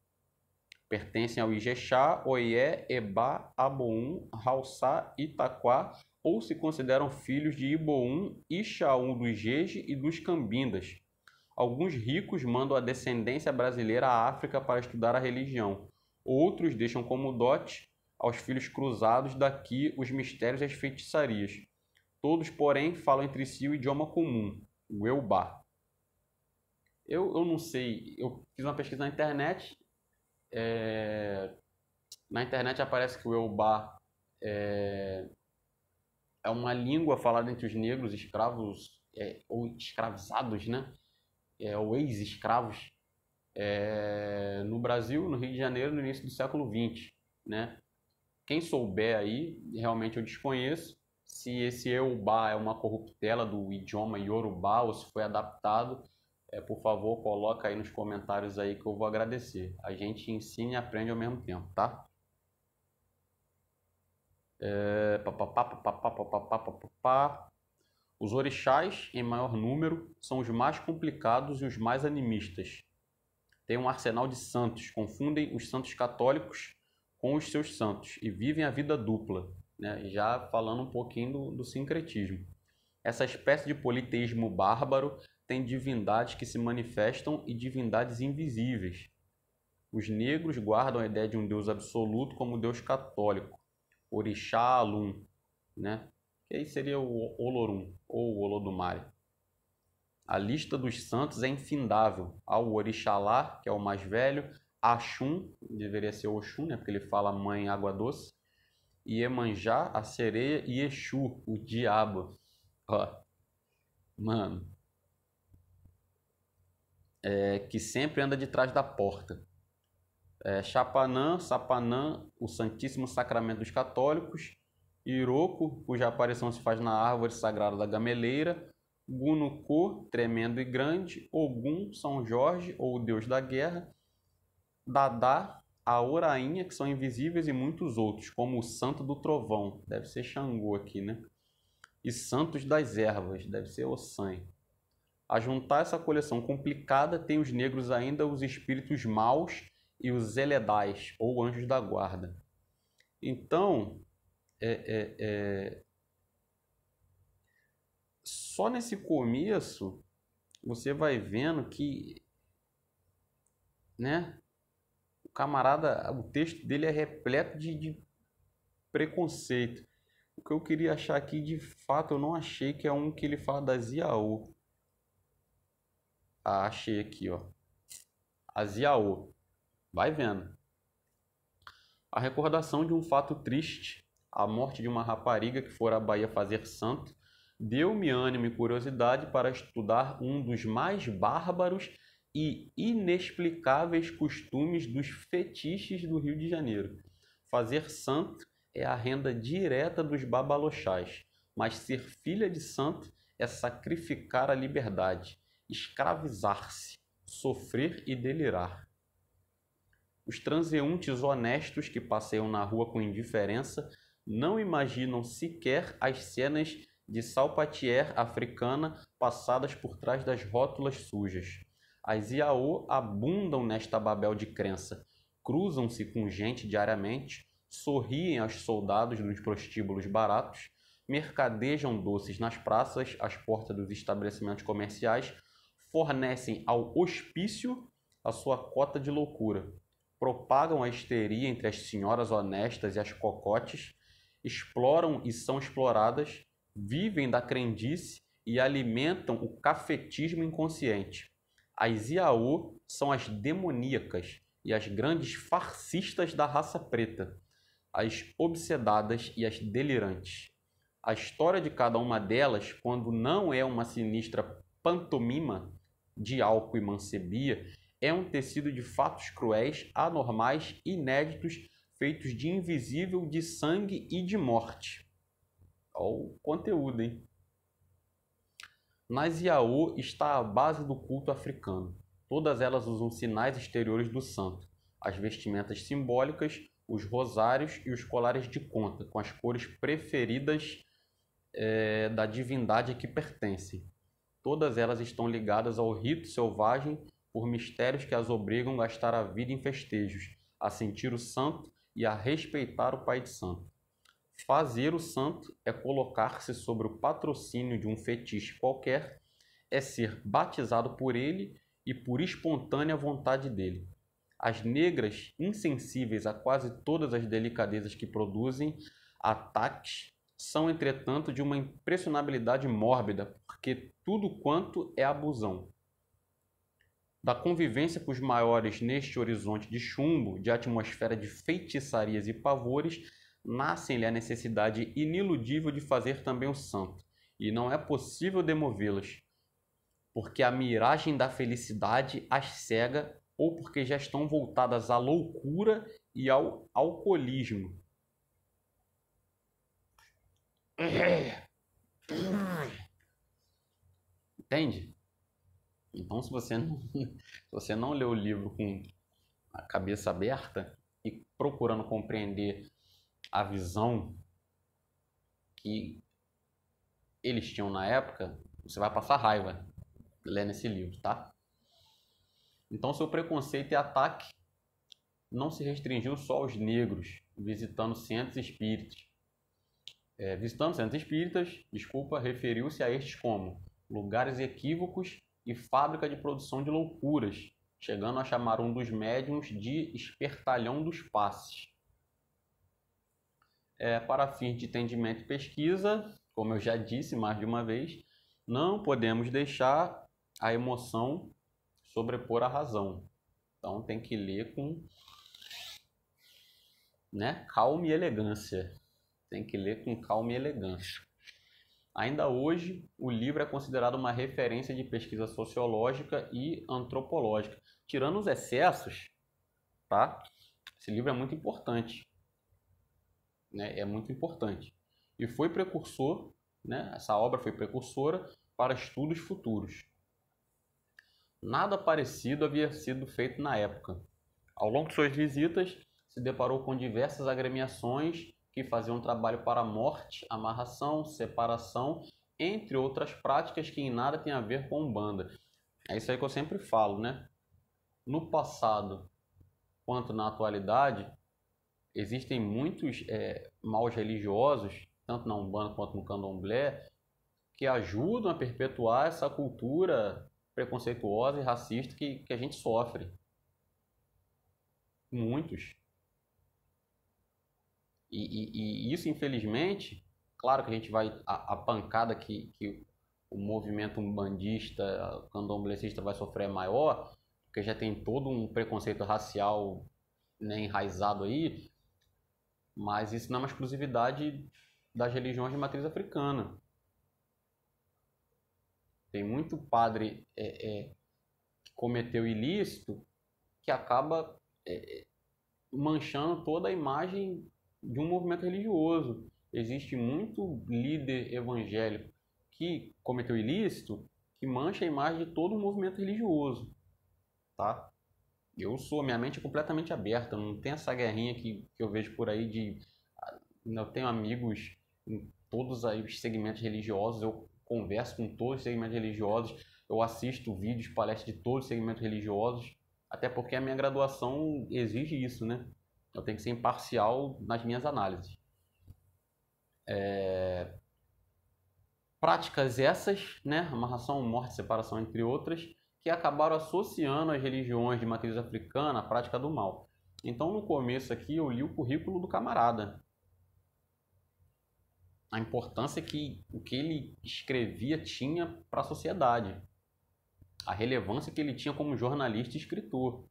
Pertencem ao Ijexá, Oié, Ebá, Aboum, Haussá, Itaquá, ou se consideram filhos de Iboum, Ixaú dos Jeje e dos Cambindas. Alguns ricos mandam a descendência brasileira à África para estudar a religião. Outros deixam como dote aos filhos cruzados daqui os mistérios e as feitiçarias. Todos, porém, falam entre si o idioma comum, o Eubá. Eu não sei, eu fiz uma pesquisa na internet. Na internet aparece que o Eubá é uma língua falada entre os negros escravos ou escravizados, né? ou ex-escravos, no Brasil, no Rio de Janeiro, no início do século XX, né? Quem souber aí, realmente eu desconheço se esse Eubá é uma corruptela do idioma Yorubá ou se foi adaptado. Por favor, coloca aí nos comentários aí que eu vou agradecer. A gente ensina e aprende ao mesmo tempo, tá? Os orixás, em maior número, são os mais complicados e os mais animistas. Tem um arsenal de santos, confundem os santos católicos com os seus santos e vivem a vida dupla, né? Já falando um pouquinho do sincretismo. Essa espécie de politeísmo bárbaro tem divindades que se manifestam e divindades invisíveis. Os negros guardam a ideia de um Deus absoluto como Deus católico, Orixá Alum, né? Que aí seria o Olorum ou o Olodumare. A lista dos santos é infindável. Há o Orixalá, que é o mais velho, Axum, deveria ser Oxum, né? Porque ele fala mãe água doce, Iemanjá, a sereia, e Exu, o diabo. Ó, mano, que sempre anda de trás da porta. Chapanã, Sapanã, o Santíssimo Sacramento dos Católicos, Iroko, cuja aparição se faz na árvore sagrada da Gameleira, Gunukô, tremendo e grande, Ogum, São Jorge, ou o Deus da Guerra, Dadá, a Orainha, que são invisíveis, e muitos outros, como o Santo do Trovão, deve ser Xangô aqui, né? E Santos das Ervas, deve ser Ossan. A juntar essa coleção complicada, tem os negros ainda, os espíritos maus e os Eledais, ou anjos da guarda. Então, só nesse começo, você vai vendo que, né, o camarada, o texto dele é repleto de preconceito. O que eu queria achar aqui, de fato, eu não achei, que é um que ele fala das Iaô. Ah, achei aqui, ó. As Iaô. Vai vendo. A recordação de um fato triste, a morte de uma rapariga que fora à Bahia fazer santo, deu-me ânimo e curiosidade para estudar um dos mais bárbaros e inexplicáveis costumes dos fetiches do Rio de Janeiro. Fazer santo é a renda direta dos babalochás, mas ser filha de santo é sacrificar a liberdade, escravizar-se, sofrer e delirar. Os transeuntes honestos que passeiam na rua com indiferença não imaginam sequer as cenas de salpatier africana passadas por trás das rótulas sujas. As Iaô abundam nesta babel de crença, cruzam-se com gente diariamente, sorriem aos soldados nos prostíbulos baratos, mercadejam doces nas praças, às portas dos estabelecimentos comerciais, fornecem ao hospício a sua cota de loucura, propagam a histeria entre as senhoras honestas e as cocotes, exploram e são exploradas, vivem da crendice e alimentam o cafetismo inconsciente. As Iaô são as demoníacas e as grandes farcistas da raça preta, as obsedadas e as delirantes. A história de cada uma delas, quando não é uma sinistra pantomima de álcool e mancebia, é um tecido de fatos cruéis, anormais, inéditos, feitos de invisível, de sangue e de morte. Olha o conteúdo, hein? Nas Iaô está a base do culto africano. Todas elas usam sinais exteriores do santo, as vestimentas simbólicas, os rosários e os colares de conta, com as cores preferidas da divindade a que pertencem. Todas elas estão ligadas ao rito selvagem por mistérios que as obrigam a gastar a vida em festejos, a sentir o santo e a respeitar o pai de santo. Fazer o santo é colocar-se sobre o patrocínio de um fetiche qualquer, é ser batizado por ele e por espontânea vontade dele. As negras, insensíveis a quase todas as delicadezas que produzem ataques, são, entretanto, de uma impressionabilidade mórbida, porque tudo quanto é abusão. Da convivência com os maiores neste horizonte de chumbo, de atmosfera de feitiçarias e pavores, nascem-lhe a necessidade iniludível de fazer também o santo, e não é possível demovê-las. porque a miragem da felicidade as cega ou porque já estão voltadas à loucura e ao alcoolismo. Entende? Então, se você não lê o livro com a cabeça aberta e procurando compreender a visão que eles tinham na época, você vai passar raiva lendo esse livro, tá? Então, seu preconceito e ataque não se restringiu só aos negros visitando centros espíritas. Visitando centros espíritas, referiu-se a estes como lugares equívocos e fábrica de produção de loucuras, chegando a chamar um dos médiuns de espertalhão dos passes. Para fins de entendimento e pesquisa, como eu já disse mais de uma vez, não podemos deixar a emoção sobrepor a razão. Então tem que ler com, calma e elegância. Tem que ler com calma e elegância. Ainda hoje, o livro é considerado uma referência de pesquisa sociológica e antropológica. Tirando os excessos, tá? Esse livro é muito importante. É muito importante. E foi precursor, essa obra foi precursora para estudos futuros. Nada parecido havia sido feito na época. Ao longo de suas visitas, se deparou com diversas agremiações que faziam trabalho para a morte, amarração, separação, entre outras práticas que em nada têm a ver com Umbanda. É isso aí que eu sempre falo, No passado, quanto na atualidade, existem muitos maus religiosos, tanto na Umbanda quanto no Candomblé, que ajudam a perpetuar essa cultura preconceituosa e racista que a gente sofre. Muitos. E isso, infelizmente, claro que a gente vai... A pancada que o movimento umbandista, candomblessista vai sofrer é maior, porque já tem todo um preconceito racial enraizado aí, mas isso não é uma exclusividade das religiões de matriz africana. Tem muito padre que cometeu ilícito que acaba manchando toda a imagem de um movimento religioso. Existe muito líder evangélico que cometeu ilícito que mancha a imagem de todo um movimento religioso, tá? Minha mente é completamente aberta, não tem essa guerrinha que eu vejo por aí de... Eu tenho amigos em todos os segmentos religiosos, eu converso com todos os segmentos religiosos, eu assisto vídeos, palestras de todos os segmentos religiosos, até porque a minha graduação exige isso, Eu tenho que ser imparcial nas minhas análises. Práticas essas, amarração, morte, separação, entre outras, que acabaram associando as religiões de matriz africana à prática do mal. Então, no começo aqui, eu li o currículo do camarada. A importância que o que ele escrevia tinha para a sociedade. A relevância que ele tinha como jornalista e escritor.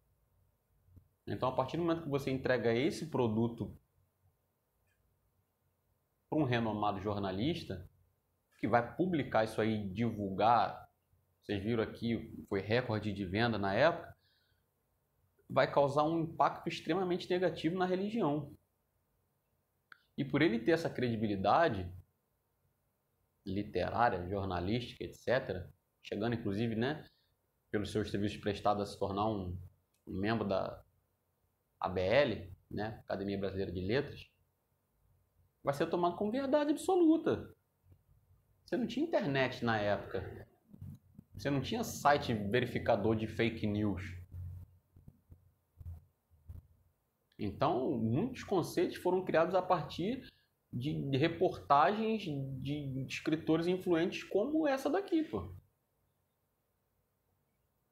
Então, a partir do momento que você entrega esse produto para um renomado jornalista, que vai publicar isso aí, divulgar, vocês viram aqui, foi recorde de venda na época, vai causar um impacto extremamente negativo na religião. E por ele ter essa credibilidade literária, jornalística, etc., chegando inclusive, pelos seus serviços prestados a se tornar um membro da ABL, Academia Brasileira de Letras, vai ser tomado como verdade absoluta. Você não tinha internet na época. Você não tinha site verificador de fake news. Então, muitos conceitos foram criados a partir de reportagens de escritores influentes como essa daqui, pô.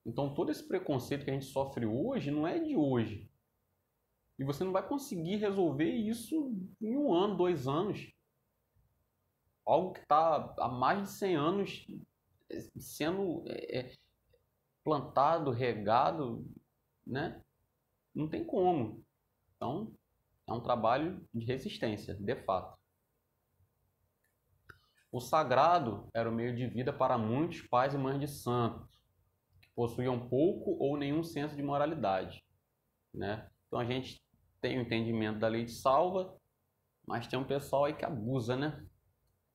Então, todo esse preconceito que a gente sofre hoje não é de hoje. E você não vai conseguir resolver isso em 1 ano, 2 anos. Algo que está há mais de 100 anos sendo plantado, regado, Não tem como. Então, é um trabalho de resistência, de fato. O sagrado era o meio de vida para muitos pais e mães de santos, que possuíam pouco ou nenhum senso de moralidade, né? Então a gente tem o entendimento da lei de salva, mas tem um pessoal aí que abusa, né?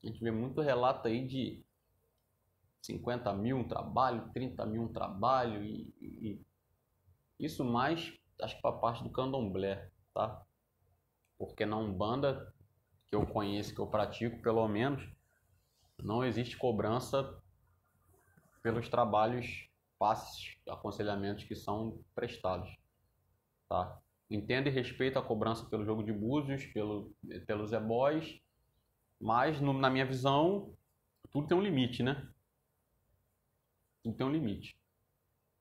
A gente vê muito relato aí de 50 mil um trabalho, 30 mil um trabalho, e isso mais, acho que para parte do candomblé, tá? Porque na Umbanda, que eu conheço, que eu pratico, pelo menos, não existe cobrança pelos trabalhos, passes, aconselhamentos que são prestados, tá? Entendo e respeito a cobrança pelo jogo de búzios, pelos ebóis, mas na minha visão, tudo tem um limite, né? Tudo tem um limite.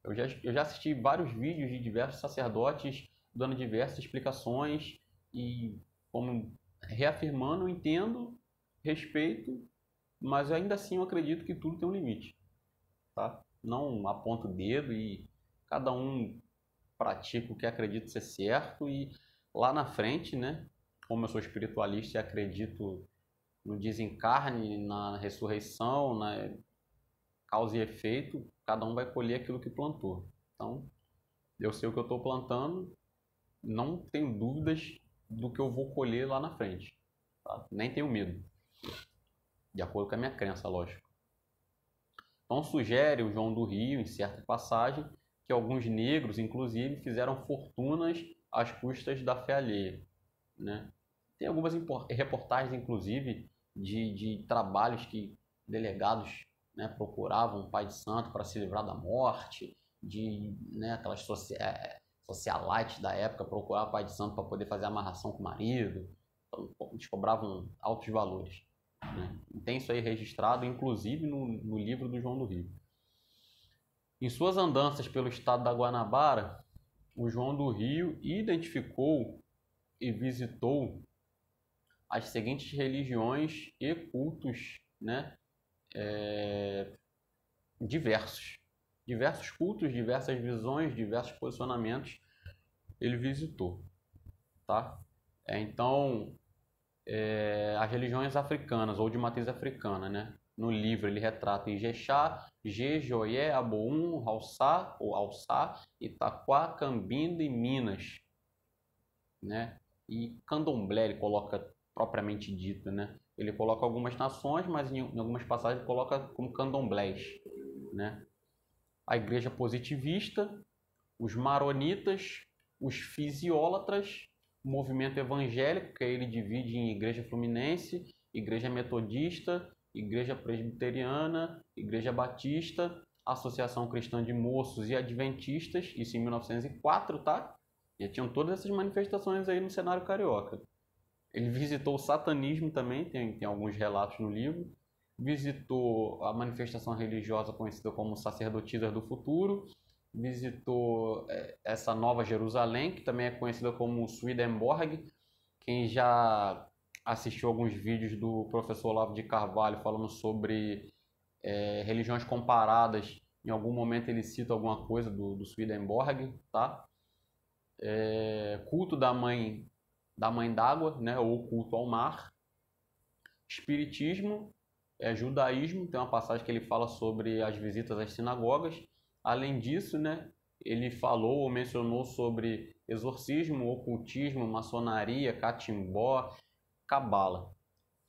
Eu já assisti vários vídeos de diversos sacerdotes dando diversas explicações e como reafirmando, entendo, respeito, mas ainda assim eu acredito que tudo tem um limite, tá? Não aponto o dedo e cada um pratica o que acredita ser certo e lá na frente, né? Como eu sou espiritualista e acredito no desencarne, na ressurreição, na causa e efeito, cada um vai colher aquilo que plantou. Então, eu sei o que eu estou plantando, não tenho dúvidas do que eu vou colher lá na frente, tá? Nem tenho medo, de acordo com a minha crença, lógico. Então, sugere o João do Rio, em certa passagem, que alguns negros, inclusive, fizeram fortunas às custas da fé alheia, né? Tem algumas reportagens, inclusive, de trabalhos que delegados, né, procuravam um pai de santo para se livrar da morte, né, aquelas socialites da época procurar pai de santo para poder fazer amarração com o marido. Então, eles cobravam altos valores, né? Tem isso aí registrado, inclusive, no livro do João do Rio. Em suas andanças pelo estado da Guanabara, o João do Rio identificou e visitou as seguintes religiões e cultos, né, diversos cultos, diversas visões, diversos posicionamentos ele visitou, tá? Então, as religiões africanas ou de matriz africana, né? No livro ele retrata Ijexá, Jejoé, Aboum, Halsá ou Alçá, Itaquá, Cambinda e Minas, né? E Candomblé ele coloca propriamente dito, né? Ele coloca algumas nações, mas em algumas passagens ele coloca como candomblés, né? A igreja positivista, os maronitas, os fisiólatras, o movimento evangélico, que ele divide em igreja fluminense, igreja metodista, igreja presbiteriana, igreja batista, associação cristã de moços e adventistas, isso em 1904, tá? Já tinham todas essas manifestações aí no cenário carioca. Ele visitou o satanismo também, tem alguns relatos no livro. Visitou a manifestação religiosa conhecida como sacerdotisas do futuro. Visitou essa Nova Jerusalém, que também é conhecida como Swedenborg. Quem já assistiu alguns vídeos do professor Olavo de Carvalho falando sobre religiões comparadas, em algum momento ele cita alguma coisa do Swedenborg, tá? Culto da mãe d'água, né, ou culto ao mar. Espiritismo, judaísmo, tem uma passagem que ele fala sobre as visitas às sinagogas. Além disso, né, ele falou ou mencionou sobre exorcismo, ocultismo, maçonaria, catimbó, cabala.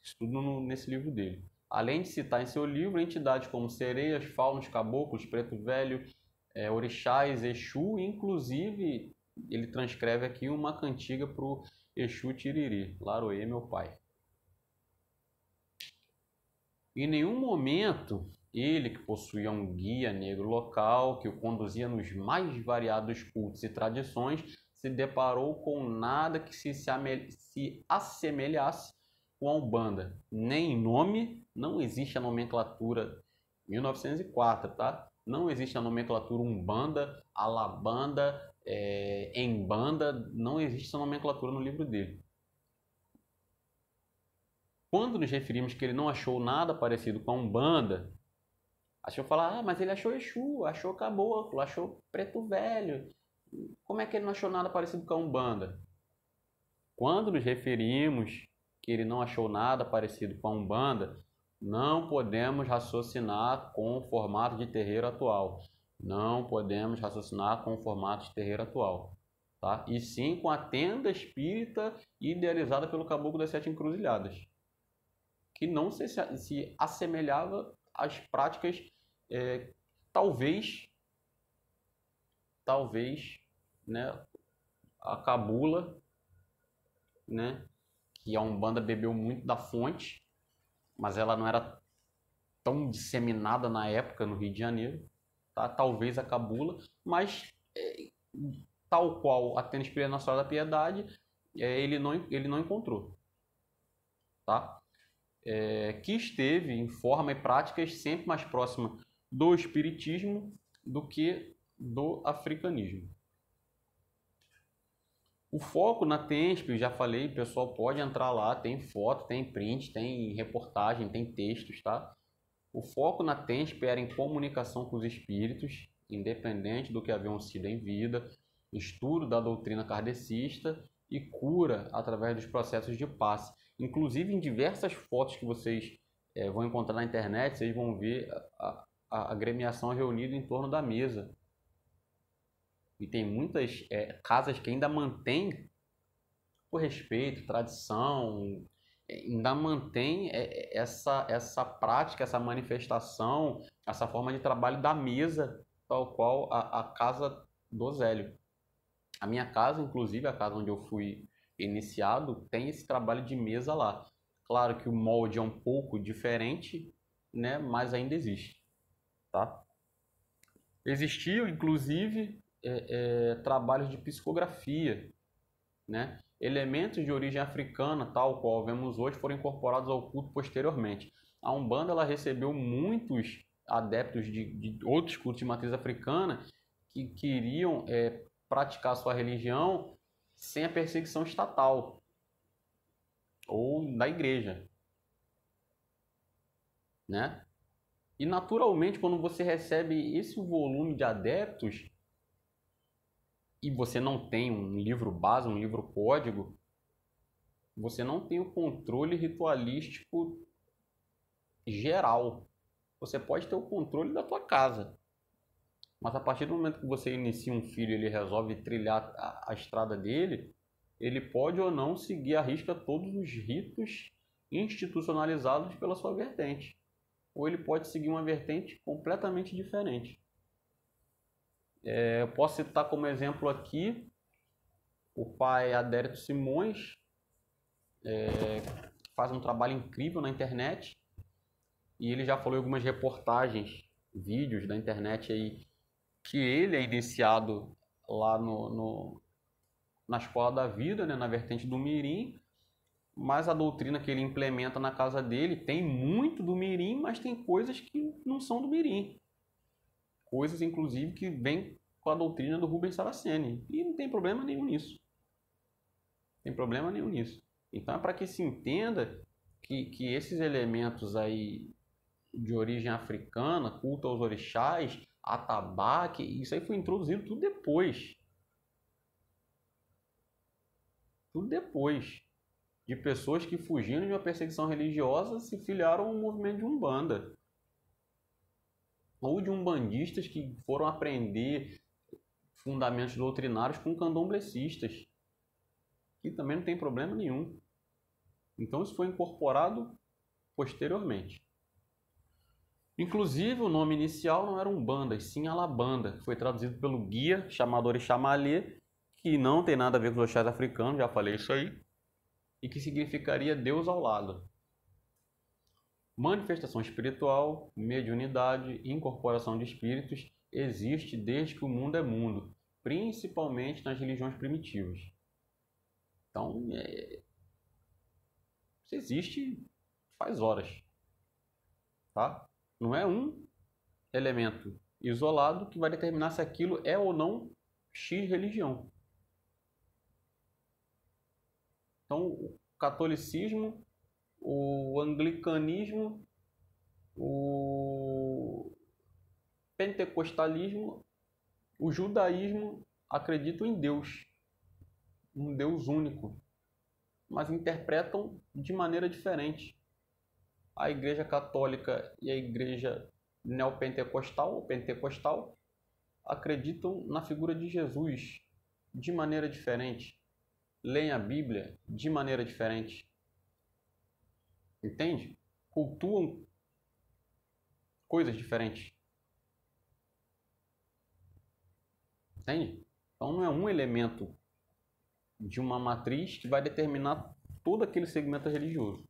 Isso tudo nesse livro dele. Além de citar em seu livro entidades como sereias, faunos, caboclos, preto velho, orixás, Exu, inclusive ele transcreve aqui uma cantiga para o Exu Tiriri, Laroê, meu pai. Em nenhum momento ele, que possuía um guia negro local, que o conduzia nos mais variados cultos e tradições, se deparou com nada que se assemelhasse com a Umbanda. Nem em nome, não existe a nomenclatura 1904, tá? Não existe a nomenclatura Umbanda, Alabanda, Embanda, não existe essa nomenclatura no livro dele. Quando nos referimos que ele não achou nada parecido com a Umbanda, achou falar, mas ele achou Exu, achou Caboclo, achou Preto Velho. Como é que ele não achou nada parecido com a Umbanda? Quando nos referimos que ele não achou nada parecido com a Umbanda, Não podemos raciocinar com o formato de terreiro atual. Não podemos raciocinar com o formato de terreiro atual. Tá? E sim com a tenda espírita idealizada pelo Caboclo das Sete Encruzilhadas, que não se assemelhava às práticas, talvez, né, a cabula, né, que a Umbanda bebeu muito da fonte, mas ela não era tão disseminada na época no Rio de Janeiro, tá? Talvez a cabula, mas tal qual a Tenda Espírita Nossa Senhora da Piedade, ele não encontrou, tá? Que esteve em forma e práticas sempre mais próxima do espiritismo do que do africanismo. O foco na TENSP, já falei, o pessoal pode entrar lá, tem foto, tem print, tem reportagem, tem textos, tá? O foco na TENSP era em comunicação com os espíritos, independente do que haviam sido em vida, estudo da doutrina kardecista e cura através dos processos de passe. Inclusive, em diversas fotos que vocês vão encontrar na internet, vocês vão ver a agremiação reunida em torno da mesa. E tem muitas casas que ainda mantêm o respeito, tradição, ainda mantém essa prática, essa manifestação, essa forma de trabalho da mesa, tal qual a casa do Zélio. A minha casa, inclusive, a casa onde eu fui iniciado, tem esse trabalho de mesa lá. Claro que o molde é um pouco diferente, né, mas ainda existe, tá? Existiam, inclusive, trabalhos de psicografia, né? Elementos de origem africana, tal qual vemos hoje, foram incorporados ao culto posteriormente. A Umbanda ela recebeu muitos adeptos de outros cultos de matriz africana que queriam praticar sua religião sem a perseguição estatal ou da igreja, né? E naturalmente, quando você recebe esse volume de adeptos e você não tem um livro base, um livro código, você não tem o controle ritualístico geral. Você pode ter o controle da tua casa, mas a partir do momento que você inicia um filho, ele resolve trilhar a estrada dele, ele pode ou não seguir à risca todos os ritos institucionalizados pela sua vertente, ou ele pode seguir uma vertente completamente diferente. Eu posso citar como exemplo aqui o pai Adérito Simões, faz um trabalho incrível na internet, e ele já falou em algumas reportagens, vídeos da internet aí, que ele é iniciado lá na Escola da Vida, né, na vertente do Mirim, mas a doutrina que ele implementa na casa dele tem muito do Mirim, mas tem coisas que não são do Mirim. Coisas, inclusive, que vêm com a doutrina do Rubens Saraceni. E não tem problema nenhum nisso. Tem problema nenhum nisso. Então é para que se entenda que esses elementos aí de origem africana, culto aos orixás, atabaque, isso aí foi introduzido tudo depois. Tudo depois. De pessoas que fugindo de uma perseguição religiosa se filiaram ao movimento de Umbanda. Ou de umbandistas que foram aprender fundamentos doutrinários com candomblecistas. Que também não tem problema nenhum. Então isso foi incorporado posteriormente. Inclusive o nome inicial não era Umbanda, e sim Alabanda, que foi traduzido pelo guia chamado Orixá Malê, que não tem nada a ver com os orixás africanos, já falei isso aí, e que significaria Deus ao lado. Manifestação espiritual, mediunidade, incorporação de espíritos existe desde que o mundo é mundo, principalmente nas religiões primitivas. Então, isso existe faz horas, tá? Não é um elemento isolado que vai determinar se aquilo é ou não X religião. Então, o catolicismo, o anglicanismo, o pentecostalismo, o judaísmo acreditam em Deus, um Deus único, mas interpretam de maneira diferente. a Igreja Católica e a Igreja Neopentecostal ou Pentecostal acreditam na figura de Jesus de maneira diferente, leem a Bíblia de maneira diferente, entende? Cultuam coisas diferentes, entende? Então não é um elemento de uma matriz que vai determinar todo aquele segmento religioso.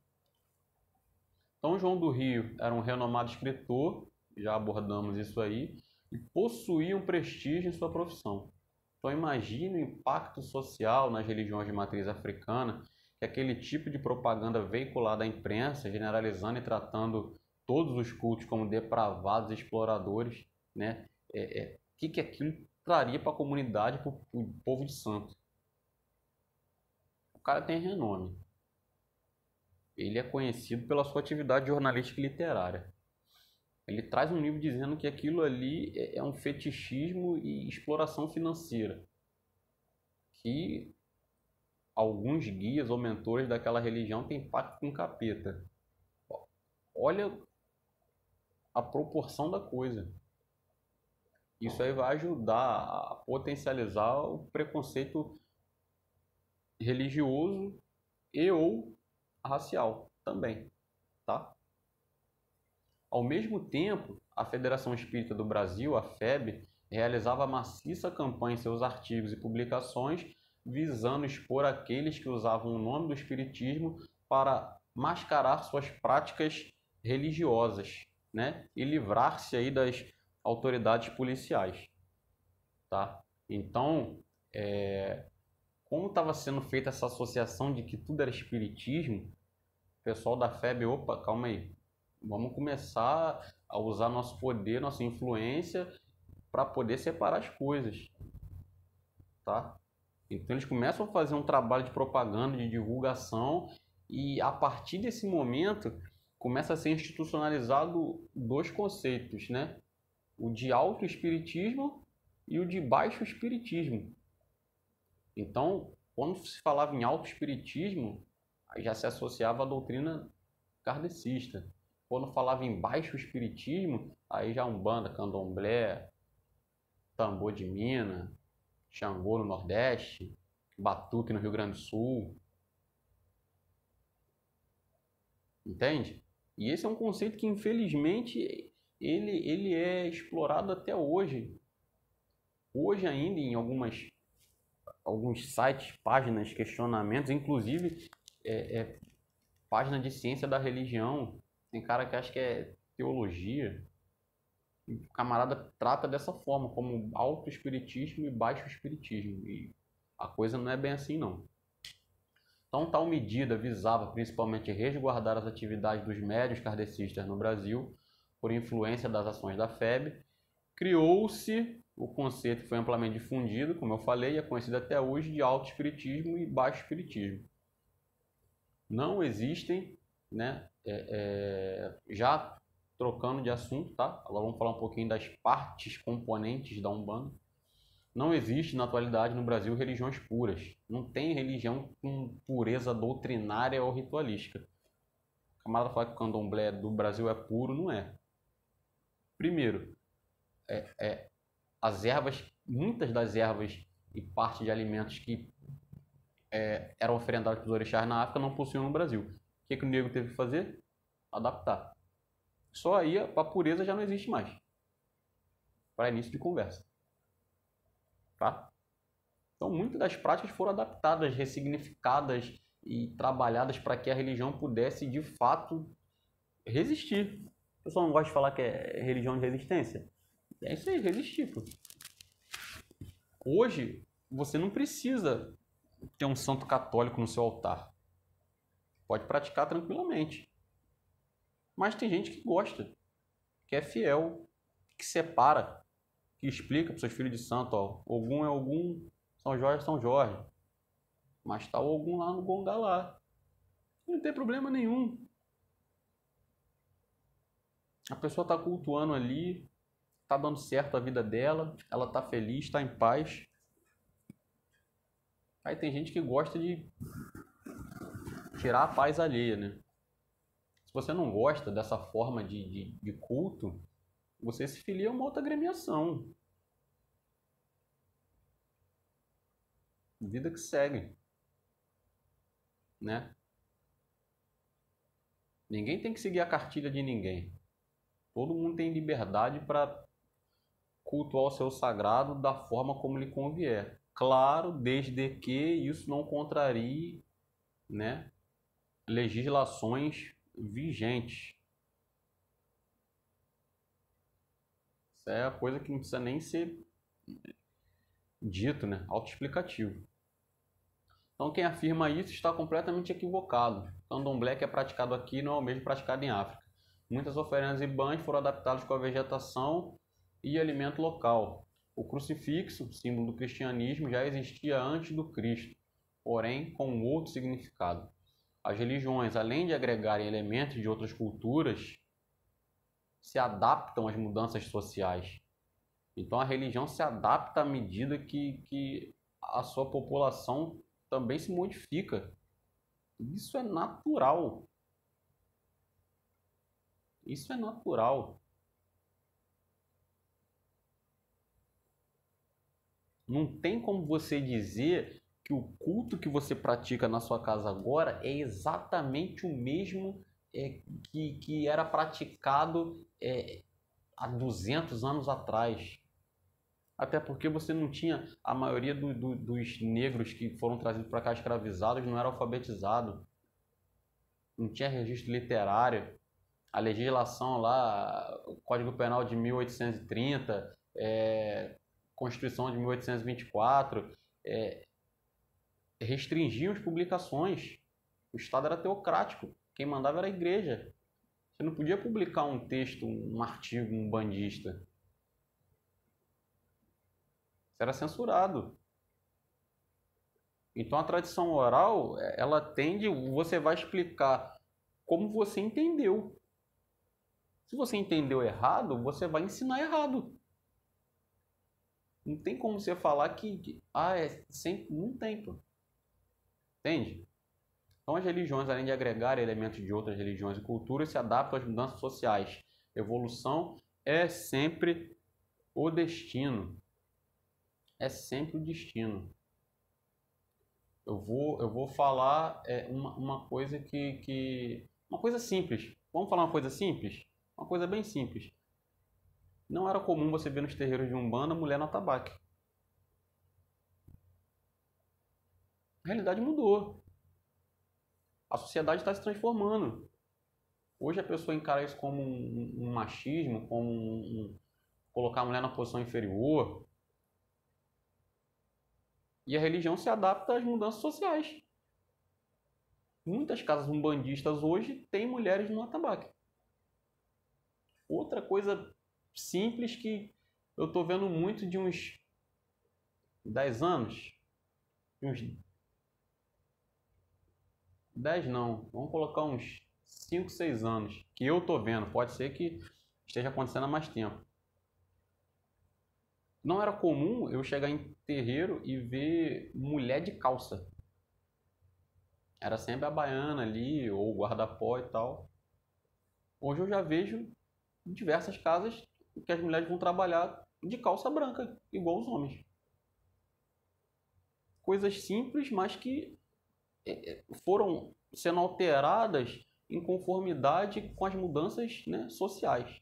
Então João do Rio era um renomado escritor, já abordamos isso aí, e possuía um prestígio em sua profissão. Então imagine o impacto social nas religiões de matriz africana, que aquele tipo de propaganda veiculada à imprensa, generalizando e tratando todos os cultos como depravados e exploradores, né? Que aquilo traria para a comunidade, para o povo de Santos. O cara tem renome. Ele é conhecido pela sua atividade jornalística e literária. Ele traz um livro dizendo que aquilo ali é um fetichismo e exploração financeira, que alguns guias ou mentores daquela religião têm pacto com o capeta. Olha a proporção da coisa. Isso aí vai ajudar a potencializar o preconceito religioso e ou racial também, tá? Ao mesmo tempo, a Federação Espírita do Brasil, a FEB, realizava maciça campanha em seus artigos e publicações visando expor aqueles que usavam o nome do espiritismo para mascarar suas práticas religiosas, né? E livrar-se aí das autoridades policiais, tá? Então, como estava sendo feita essa associação de que tudo era espiritismo, o pessoal da FEB, opa, calma aí, vamos começar a usar nosso poder, nossa influência para poder separar as coisas, tá? Então eles começam a fazer um trabalho de propaganda, de divulgação, e a partir desse momento começa a ser institucionalizado dois conceitos, né? O de alto espiritismo e o de baixo espiritismo. Então, quando se falava em alto espiritismo, aí já se associava à doutrina kardecista. Quando falava em baixo espiritismo, aí já Umbanda, Candomblé, Tambor de Minas, Xangô no Nordeste, Batuque no Rio Grande do Sul. Entende? E esse é um conceito que, infelizmente, ele é explorado até hoje. Hoje ainda, em alguns sites, páginas, questionamentos, inclusive página de ciência da religião. Tem cara que acha que é teologia. O camarada trata dessa forma, como alto espiritismo e baixo espiritismo. E a coisa não é bem assim, não. Então, tal medida visava principalmente resguardar as atividades dos médiuns kardecistas no Brasil, por influência das ações da FEB. Criou-se o conceito que foi amplamente difundido, como eu falei, e é conhecido até hoje de alto espiritismo e baixo espiritismo. Não existem, né, já trocando de assunto, tá? Agora vamos falar um pouquinho das partes componentes da Umbanda. Não existe na atualidade no Brasil religiões puras. Não tem religião com pureza doutrinária ou ritualística. O camarada fala que o candomblé do Brasil é puro, não é. Primeiro, as ervas, muitas das ervas e parte de alimentos que eram oferendados para os orixás na África não possuíam no Brasil. O que o negro teve que fazer? Adaptar. Só aí a pureza já não existe mais. Para início de conversa. Tá? Então, muitas das práticas foram adaptadas, ressignificadas e trabalhadas para que a religião pudesse, de fato, resistir. O pessoal não gosta de falar que é religião de resistência. É isso aí, resistir. Pô. Hoje, você não precisa ter um santo católico no seu altar. Pode praticar tranquilamente. Mas tem gente que gosta, que é fiel, que separa, que explica para os seus filhos de santo, ó, Ogum é Ogum, São Jorge é São Jorge. Mas está o Ogum lá no Gongá lá. Não tem problema nenhum. A pessoa está cultuando ali, está dando certo a vida dela, ela está feliz, está em paz. Aí tem gente que gosta de tirar a paz alheia, né? Se você não gosta dessa forma de culto, você se filia a uma outra agremiação. Vida que segue, né? Ninguém tem que seguir a cartilha de ninguém. Todo mundo tem liberdade para cultuar o seu sagrado da forma como lhe convier. Claro, desde que isso não contrarie, né, legislações vigentes. Isso é a coisa que não precisa nem ser dito, né? Autoexplicativo. Então quem afirma isso está completamente equivocado. O candomblé que é praticado aqui não é o mesmo praticado em África. Muitas oferendas e banhos foram adaptadas com a vegetação e alimento local. O crucifixo, símbolo do cristianismo, já existia antes do Cristo, porém com um outro significado. As religiões, além de agregarem elementos de outras culturas, se adaptam às mudanças sociais. Então a religião se adapta à medida que a sua população também se modifica. Isso é natural. Isso é natural. Não tem como você dizer que o culto que você pratica na sua casa agora é exatamente o mesmo que era praticado há 200 anos atrás. Até porque você não tinha, a maioria dos negros que foram trazidos para cá escravizados não era alfabetizado, não tinha registro literário. A legislação lá, o Código Penal de 1830, Constituição de 1824, restringiam as publicações. O Estado era teocrático, quem mandava era a igreja. Você não podia publicar um texto, um artigo, um bandista. Isso era censurado. Então a tradição oral, ela tende, você vai explicar como você entendeu. Se você entendeu errado, você vai ensinar errado. Não tem como você falar que sempre, não tem, pô. Entende? Então as religiões, além de agregar elementos de outras religiões e culturas, se adaptam às mudanças sociais. Evolução é sempre o destino. É sempre o destino. Eu vou falar uma coisa uma coisa simples. Vamos falar uma coisa simples? Uma coisa bem simples. Não era comum você ver nos terreiros de Umbanda mulher no atabaque. A realidade mudou. A sociedade está se transformando. Hoje a pessoa encara isso como um machismo, como colocar a mulher na posição inferior. E a religião se adapta às mudanças sociais. Muitas casas umbandistas hoje têm mulheres no atabaque. Outra coisa simples que eu estou vendo muito de uns 10 anos, de uns 10 não, vamos colocar uns 5, 6 anos, que eu estou vendo, pode ser que esteja acontecendo há mais tempo. Não era comum eu chegar em terreiro e ver mulher de calça. Era sempre a baiana ali, ou o guarda-pó e tal. Hoje eu já vejo em diversas casas que as mulheres vão trabalhar de calça branca, igual os homens. Coisas simples, mas que foram sendo alteradas em conformidade com as mudanças, né, sociais.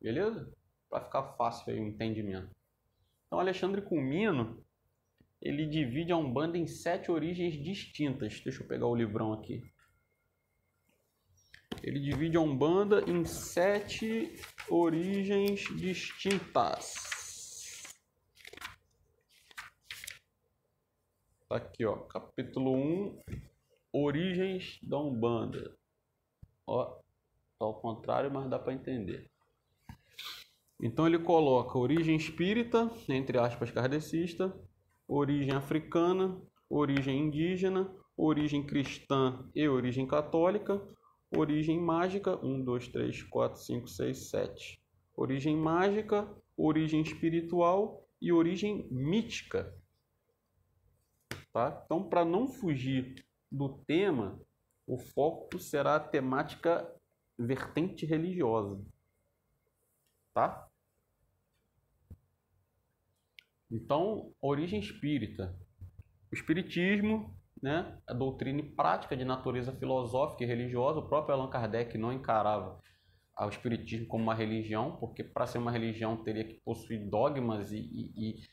Beleza? Para ficar fácil aí o entendimento. Então, Alexandre Comino, ele divide a Umbanda em 7 origens distintas. Deixa eu pegar o livrão aqui. Ele divide a Umbanda em 7 origens distintas. Tá aqui, ó, capítulo 1, Origens da Umbanda. Ó, tá ao contrário, mas dá para entender. Então ele coloca origem espírita, entre aspas, kardecista, origem africana, origem indígena, origem cristã e origem católica, origem mágica, 1, 2, 3, 4, 5, 6, 7. Origem mágica, origem espiritual e origem mítica. Tá? Então, para não fugir do tema, o foco será a temática vertente religiosa, tá? Então, origem espírita. O espiritismo, né, a doutrina e prática de natureza filosófica e religiosa. O próprio Allan Kardec não encarava o espiritismo como uma religião, porque para ser uma religião teria que possuir dogmas e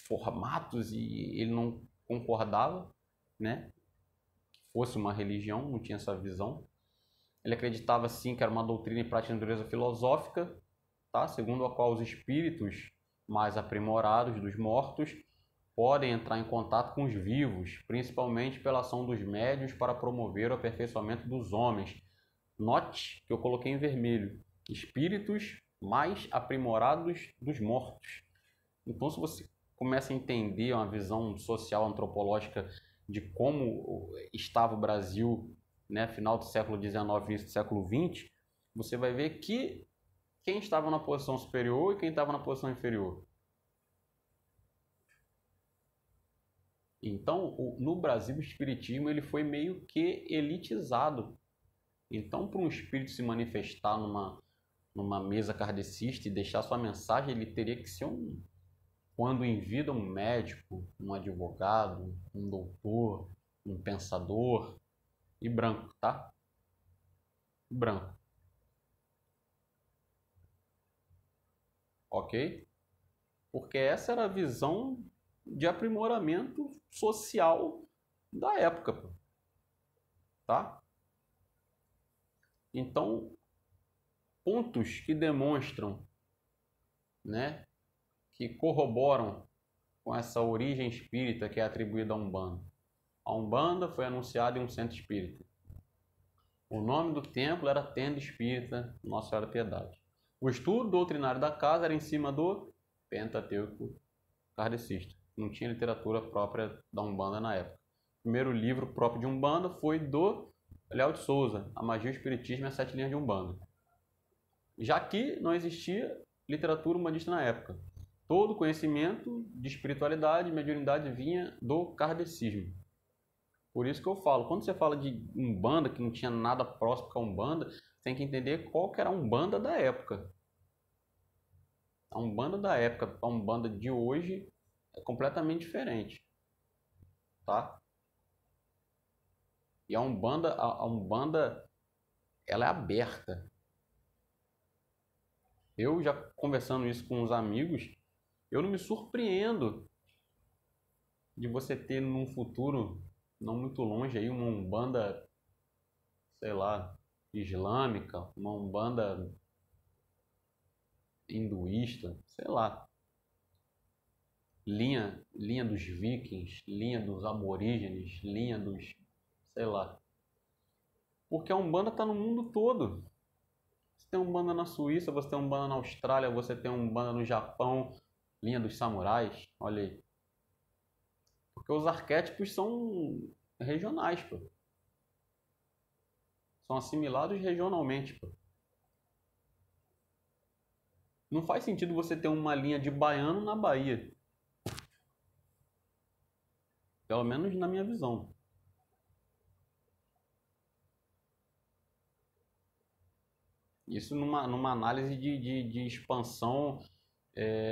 formatos, e ele não concordava, né, que fosse uma religião, não tinha essa visão. Ele acreditava sim que era uma doutrina e prática de natureza filosófica, tá? Segundo a qual os espíritos mais aprimorados dos mortos podem entrar em contato com os vivos, principalmente pela ação dos médiuns para promover o aperfeiçoamento dos homens. Note que eu coloquei em vermelho: espíritos mais aprimorados dos mortos. Então, se você começa a entender uma visão social antropológica de como estava o Brasil, né, final do século XIX, início do século XX, você vai ver que quem estava na posição superior e quem estava na posição inferior. Então, no Brasil, o espiritismo ele foi meio que elitizado. Então, para um espírito se manifestar numa mesa kardecista e deixar sua mensagem, ele teria que ser quando em vida, um médico, um advogado, um doutor, um pensador, e branco, tá? Branco. Ok? Porque essa era a visão de aprimoramento social da época, tá? Então, pontos que demonstram, né, que corroboram com essa origem espírita que é atribuída à Umbanda. A Umbanda foi anunciada em um centro espírita. O nome do templo era Tenda Espírita Nossa Senhora da Piedade. O estudo doutrinário da casa era em cima do Pentateuco kardecista. Não tinha literatura própria da Umbanda na época. O primeiro livro próprio de Umbanda foi do Léo de Souza, A Magia, o Espiritismo e as Sete Linhas de Umbanda. Já que não existia literatura umbandista na época. Todo conhecimento de espiritualidade e mediunidade vinha do kardecismo. Por isso que eu falo, quando você fala de Umbanda, que não tinha nada próximo com a Umbanda, você tem que entender qual que era a Umbanda da época. A Umbanda da época, a Umbanda de hoje, é completamente diferente. Tá? E a Umbanda, ela é aberta. Eu já conversando isso com os amigos, eu não me surpreendo de você ter num futuro não muito longe aí uma Umbanda, sei lá, islâmica, uma Umbanda hinduísta, sei lá, linha dos vikings, linha dos aborígenes, linha dos, sei lá. Porque a Umbanda está no mundo todo. Você tem Umbanda na Suíça, você tem Umbanda na Austrália, você tem Umbanda no Japão, linha dos samurais, olha aí. Porque os arquétipos são regionais, pô. São assimilados regionalmente, pô. Não faz sentido você ter uma linha de baiano na Bahia. Pelo menos na minha visão. Isso numa análise de expansão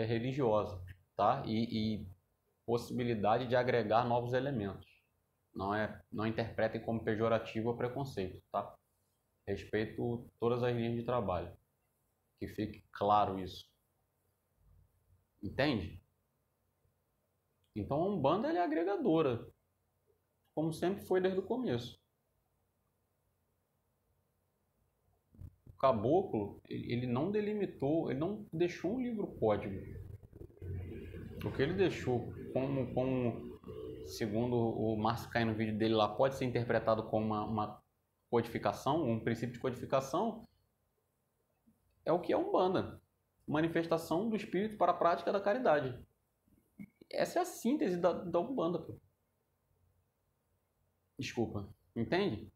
religiosa, tá? E possibilidade de agregar novos elementos. Não interpretem como pejorativo ou preconceito, tá? Respeito todas as linhas de trabalho. Que fique claro isso. Entende? Então a Umbanda ela é agregadora, como sempre foi desde o começo. O caboclo, ele não delimitou, ele não deixou um livro código. O que ele deixou como segundo o Márcio cai no vídeo dele lá, pode ser interpretado como uma codificação, um princípio de codificação, é o que é Umbanda. Manifestação do espírito para a prática da caridade. Essa é a síntese da Umbanda, pô. Desculpa. Entende?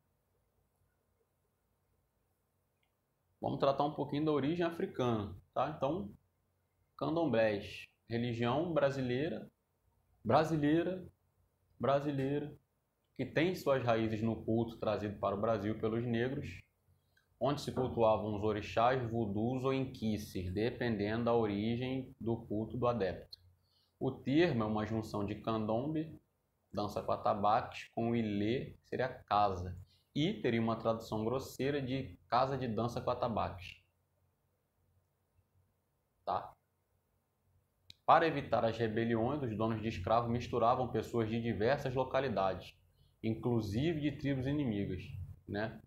Vamos tratar um pouquinho da origem africana, tá? Então, candomblés, religião brasileira, que tem suas raízes no culto trazido para o Brasil pelos negros, onde se cultuavam os orixás, vudus ou inquices, dependendo da origem do culto do adepto. O termo é uma junção de candombe, dança com atabaques, com ilê, que seria casa, e teria uma tradução grosseira de casa de dança com atabaques. Tá? Para evitar as rebeliões, os donos de escravos misturavam pessoas de diversas localidades, inclusive de tribos inimigas, né?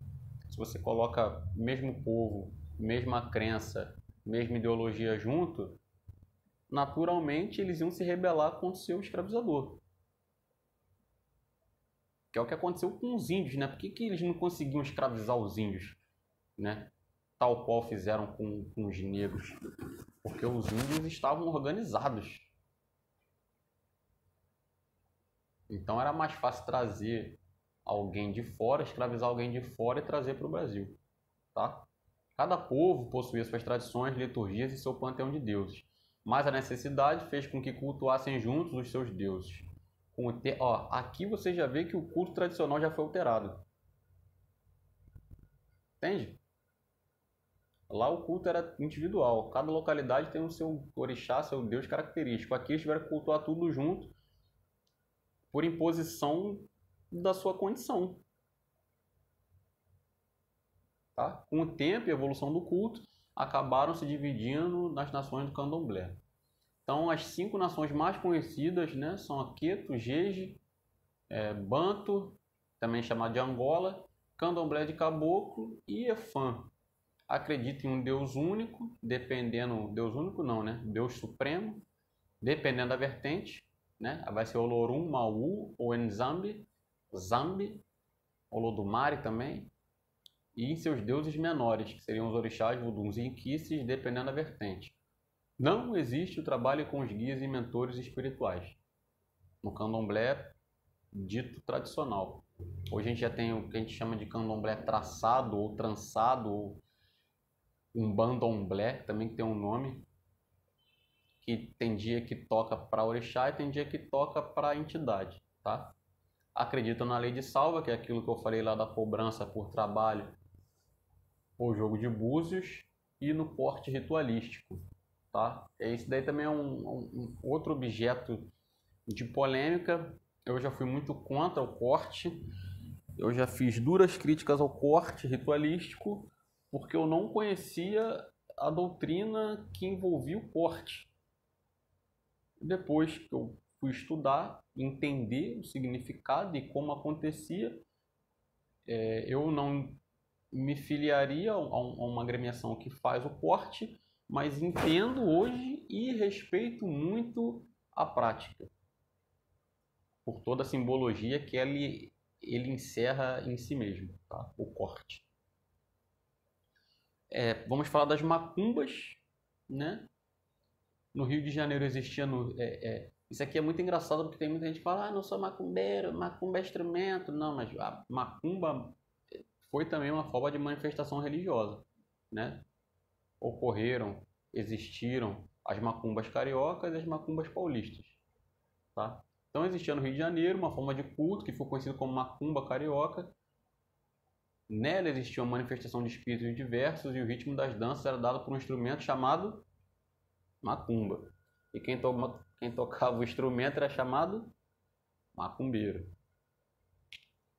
Se você coloca mesmo povo, mesma crença, mesma ideologia junto, naturalmente eles iam se rebelar contra o seu escravizador. Que é o que aconteceu com os índios, né? Por que eles não conseguiam escravizar os índios, né? Tal qual fizeram com os negros? Porque os índios estavam organizados. Então era mais fácil trazer alguém de fora, escravizar alguém de fora e trazer para o Brasil. Tá? Cada povo possuía suas tradições, liturgias e seu panteão de deuses. Mas a necessidade fez com que cultuassem juntos os seus deuses. Aqui você já vê que o culto tradicional já foi alterado. Entende? Lá o culto era individual. Cada localidade tem o seu orixá, seu deus característico. Aqui eles tiveram que cultuar tudo junto por imposição da sua condição. Tá? Com o tempo e a evolução do culto, acabaram se dividindo nas nações do candomblé. Então, as 5 nações mais conhecidas, né, são Aqueto, Jeje, Banto, também chamado de Angola, Candomblé de Caboclo e Efã. Acredita em um Deus único, Deus único não, né? Deus Supremo, dependendo da vertente, né? Vai ser Olorum, Maú ou Nzambi, Zambi, Olodumare também, e em seus deuses menores, que seriam os orixás, vuduns e inquices, dependendo da vertente. Não existe o trabalho com os guias e mentores espirituais no candomblé dito tradicional. Hoje a gente já tem o que a gente chama de candomblé traçado ou trançado, ou umbandomblé, também tem um nome, que tem dia que toca para orixá e tem dia que toca para entidade, tá? Acreditam na lei de salva, que é aquilo que eu falei lá da cobrança por trabalho ou jogo de búzios, e no porte ritualístico, tá? Esse daí também é um outro objeto de polêmica. Eu já fui muito contra o corte, eu já fiz duras críticas ao corte ritualístico, porque eu não conhecia a doutrina que envolvia o corte. Depois que eu fui estudar, entender o significado e como acontecia, eu não me filiaria a uma agremiação que faz o corte, mas entendo hoje e respeito muito a prática, por toda a simbologia que ele encerra em si mesmo, tá? O corte. Vamos falar das macumbas, né? No Rio de Janeiro existia... Isso aqui é muito engraçado porque tem muita gente que fala: não sou macumbeiro, macumba é instrumento. Não, mas a macumba foi também uma forma de manifestação religiosa, né? Existiram as macumbas cariocas e as macumbas paulistas, tá? Então existia no Rio de Janeiro uma forma de culto que foi conhecida como macumba carioca. Nela existia uma manifestação de espíritos diversos e o ritmo das danças era dado por um instrumento chamado macumba. E quem tocava o instrumento era chamado macumbeiro.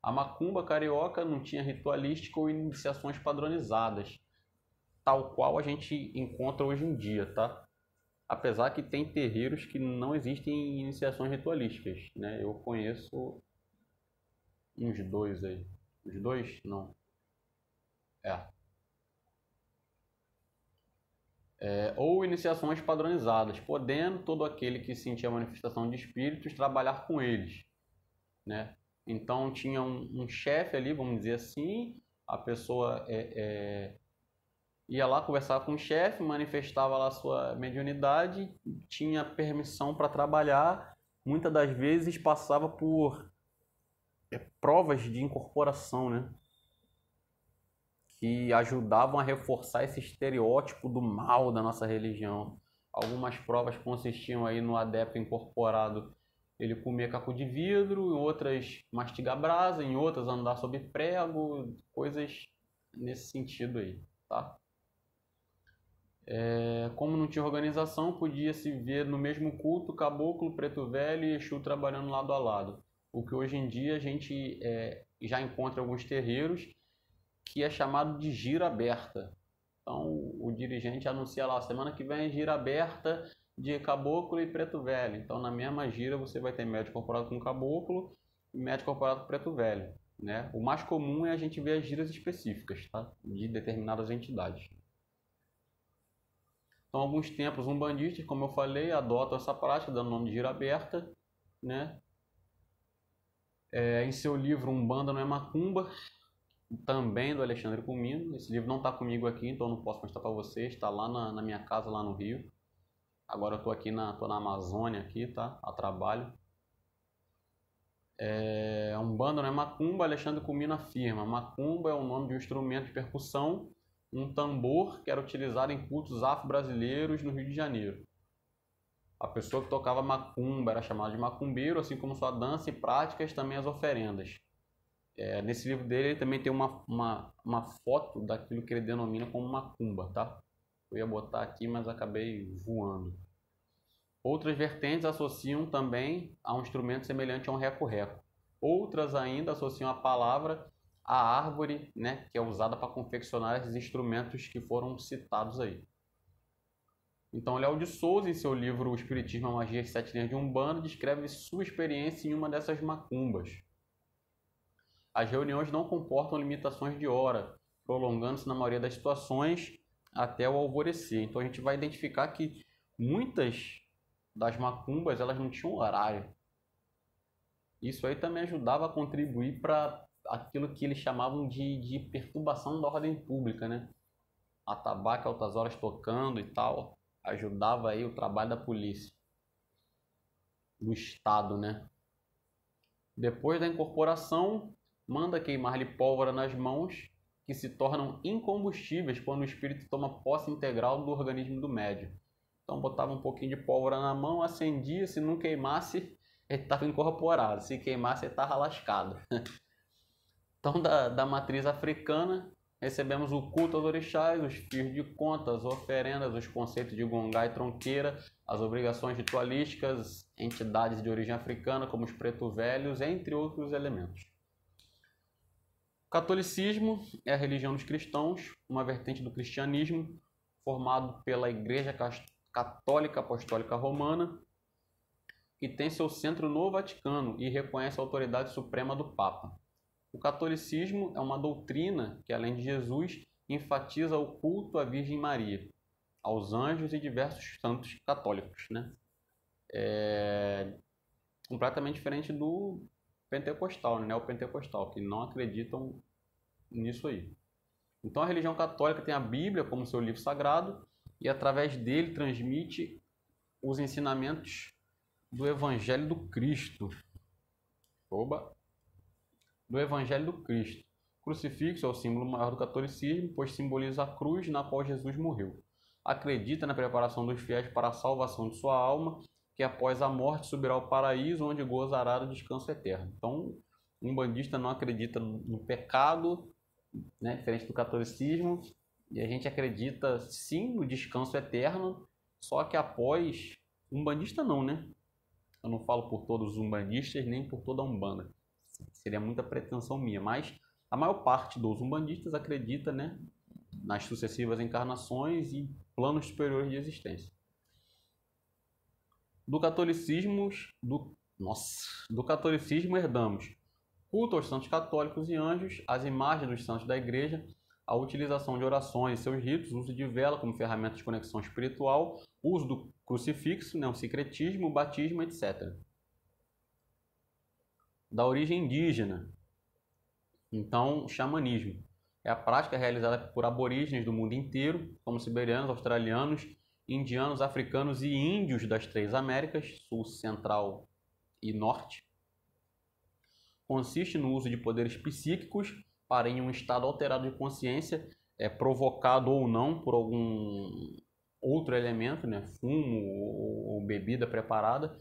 A macumba carioca não tinha ritualística ou iniciações padronizadas, tal qual a gente encontra hoje em dia, tá? Apesar que tem terreiros que não existem iniciações ritualísticas, né? Eu conheço uns 2 aí. Os 2? Não. Ou iniciações padronizadas, podendo todo aquele que sentia a manifestação de espíritos trabalhar com eles, né? Então tinha um chefe ali, vamos dizer assim, a pessoa ia lá conversar com o chefe, manifestava lá a sua mediunidade, tinha permissão para trabalhar, muitas das vezes passava por provas de incorporação, né? Que ajudavam a reforçar esse estereótipo do mal da nossa religião. Algumas provas consistiam aí no adepto incorporado ele comer caco de vidro, em outras mastigar brasa, em outras andar sob prego, coisas nesse sentido aí, tá? Como não tinha organização, podia-se ver no mesmo culto Caboclo, Preto Velho e Exu trabalhando lado a lado. O que hoje em dia a gente já encontra em alguns terreiros, que é chamado de gira aberta. Então o dirigente anuncia lá, semana que vem gira aberta de Caboclo e Preto Velho. Então na mesma gira você vai ter médico incorporado com Caboclo e médico incorporado com Preto Velho, né? O mais comum é a gente ver as giras específicas, tá? De determinadas entidades. Então, alguns templos umbandistas, como eu falei, adotam essa prática, dando o nome de gira aberta, né? Em seu livro Umbanda não é Macumba, também do Alexandre Comino. Esse livro não está comigo aqui, então não posso mostrar para vocês. Está lá na minha casa, lá no Rio. Agora eu estou aqui tô na Amazônia, aqui, tá? A trabalho. Umbanda não é Macumba, Alexandre Comino afirma. Macumba é o nome de um instrumento de percussão, um tambor que era utilizado em cultos afro-brasileiros no Rio de Janeiro. A pessoa que tocava macumba era chamada de macumbeiro, assim como sua dança e práticas, também as oferendas. Nesse livro dele, ele também tem uma foto daquilo que ele denomina como macumba, tá? Eu ia botar aqui, mas acabei voando. Outras vertentes associam também a um instrumento semelhante a um reco-reco. Outras ainda associam a palavra à árvore, né, que é usada para confeccionar esses instrumentos que foram citados aí. Então, Léo de Souza, em seu livro O Espiritismo, a Magia e as Sete Linhas de Umbanda, descreve sua experiência em uma dessas macumbas. As reuniões não comportam limitações de hora, prolongando-se na maioria das situações até o alvorecer. Então, a gente vai identificar que muitas das macumbas elas não tinham horário. Isso aí também ajudava a contribuir para aquilo que eles chamavam de perturbação da ordem pública, né? Atabaque altas horas tocando e tal, ajudava aí o trabalho da polícia, do Estado, né? Depois da incorporação, manda queimar-lhe pólvora nas mãos, que se tornam incombustíveis quando o espírito toma posse integral do organismo do médium. Então botava um pouquinho de pólvora na mão, acendia, se não queimasse, ele estava incorporado, se queimasse, ele estava lascado. Então, da matriz africana, recebemos o culto aos orixás, os fios de conta, as oferendas, os conceitos de gongá e tronqueira, as obrigações ritualísticas, entidades de origem africana, como os preto velhos, entre outros elementos. O catolicismo é a religião dos cristãos, uma vertente do cristianismo, formado pela Igreja Católica Apostólica Romana, que tem seu centro no Vaticano e reconhece a autoridade suprema do Papa. O catolicismo é uma doutrina que, além de Jesus, enfatiza o culto à Virgem Maria, aos anjos e diversos santos católicos, né? Completamente diferente do pentecostal, né? O pentecostal, que não acreditam nisso aí. Então a religião católica tem a Bíblia como seu livro sagrado e através dele transmite os ensinamentos do Evangelho do Cristo. Do Evangelho do Cristo. O crucifixo é o símbolo maior do catolicismo, pois simboliza a cruz na qual Jesus morreu. Acredita na preparação dos fiéis para a salvação de sua alma, que após a morte subirá ao paraíso, onde gozará do descanso eterno. Então, um umbandista não acredita no pecado, né, diferente do catolicismo, e a gente acredita sim no descanso eterno, só que após... Umbandista não, né? Eu não falo por todos os umbandistas, nem por toda a Umbanda. Seria muita pretensão minha, mas a maior parte dos umbandistas acredita, né, nas sucessivas encarnações e planos superiores de existência. Do catolicismo herdamos culto aos santos católicos e anjos, as imagens dos santos da igreja, a utilização de orações e seus ritos, uso de vela como ferramenta de conexão espiritual, uso do crucifixo, né, o sincretismo, o batismo, etc. Da origem indígena, então, xamanismo. É a prática realizada por aborígenes do mundo inteiro, como siberianos, australianos, indianos, africanos e índios das três Américas, Sul, Central e Norte. Consiste no uso de poderes psíquicos para, em um estado alterado de consciência, provocado ou não por algum outro elemento, né, fumo ou bebida preparada,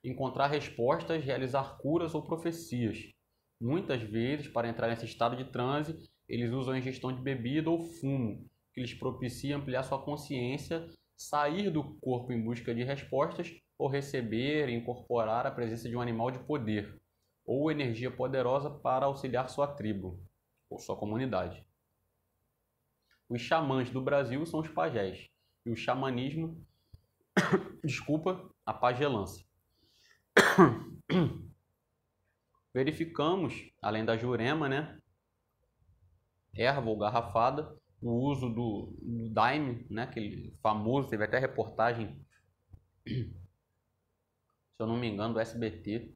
encontrar respostas, realizar curas ou profecias. Muitas vezes, para entrar nesse estado de transe, eles usam a ingestão de bebida ou fumo, que lhes propicia ampliar sua consciência, sair do corpo em busca de respostas ou receber e incorporar a presença de um animal de poder ou energia poderosa para auxiliar sua tribo ou sua comunidade. Os xamãs do Brasil são os pajés e o xamanismo, a pagelância. Verificamos, além da jurema, né, erva ou garrafada, o uso do daime, né, aquele famoso, teve até reportagem, se eu não me engano, do SBT,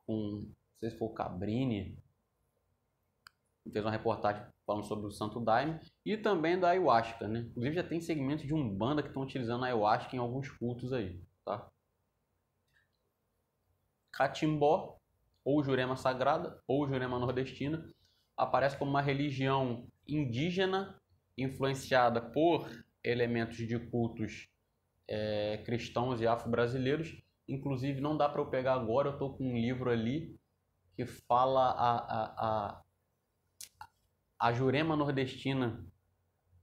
com, não sei se foi o Cabrini, fez uma reportagem falando sobre o Santo Daime, e também da Ayahuasca, né? Inclusive já tem segmentos de Umbanda que estão utilizando a Ayahuasca em alguns cultos aí, tá? Catimbó, ou Jurema Sagrada, ou Jurema Nordestina, aparece como uma religião indígena influenciada por elementos de cultos cristãos e afro-brasileiros. Inclusive, não dá para eu pegar agora, eu estou com um livro ali que fala a Jurema Nordestina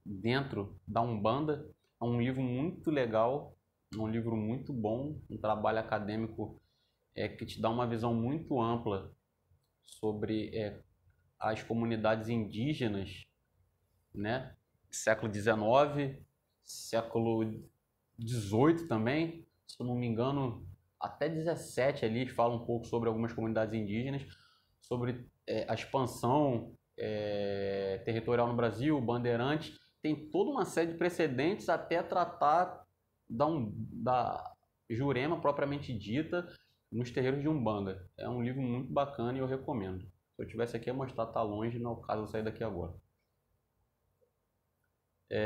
dentro da Umbanda. É um livro muito legal, um livro muito bom, um trabalho acadêmico que te dá uma visão muito ampla sobre as comunidades indígenas, né? Século XIX, século XVIII também, se eu não me engano, até 17 ali fala um pouco sobre algumas comunidades indígenas, sobre a expansão territorial no Brasil, Bandeirantes, tem toda uma série de precedentes até tratar da Jurema propriamente dita nos terreiros de Umbanda. É um livro muito bacana e eu recomendo. Se eu tivesse aqui a mostrar, tá longe, não é o caso eu sair daqui agora.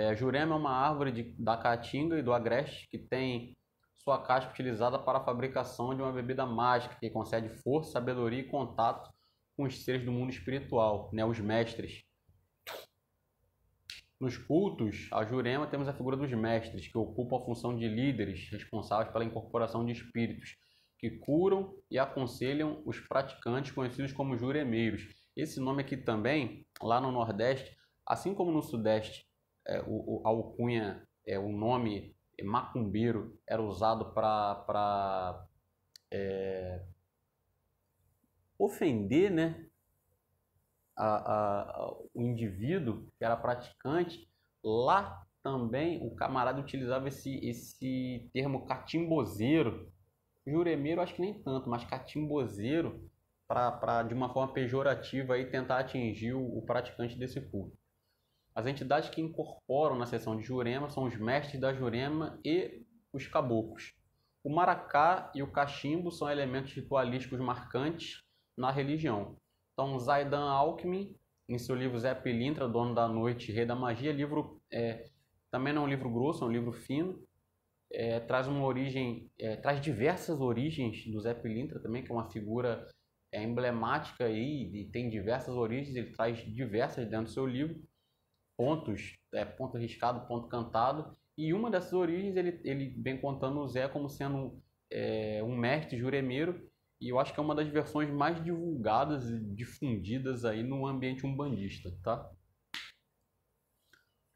A Jurema é uma árvore da Caatinga e do Agreste que tem sua casca utilizada para a fabricação de uma bebida mágica que concede força, sabedoria e contato com os seres do mundo espiritual, né, os mestres. Nos cultos, a Jurema, temos a figura dos mestres, que ocupam a função de líderes responsáveis pela incorporação de espíritos, que curam e aconselham os praticantes, conhecidos como juremeiros. Esse nome aqui também, lá no Nordeste, assim como no Sudeste, a alcunha, o nome macumbeiro era usado para ofender, né, o indivíduo que era praticante. Lá também o camarada utilizava esse termo catimbozeiro. Juremeiro acho que nem tanto, mas catimbozeiro para de uma forma pejorativa aí tentar atingir o praticante desse culto. As entidades que incorporam na seção de Jurema são os mestres da Jurema e os caboclos. O maracá e o cachimbo são elementos ritualísticos marcantes na religião. Então, Zaidan Alckmin, em seu livro Zé Pilintra, Dono da Noite, Rei da Magia, livro também não é um livro grosso, é um livro fino, traz uma origem, traz diversas origens do Zé Pilintra também, que é uma figura emblemática aí, e tem diversas origens, ele traz diversas dentro do seu livro, pontos, ponto riscado, ponto cantado, e uma dessas origens ele vem contando o Zé como sendo um mestre juremeiro, e eu acho que é uma das versões mais divulgadas e difundidas aí no ambiente umbandista, tá?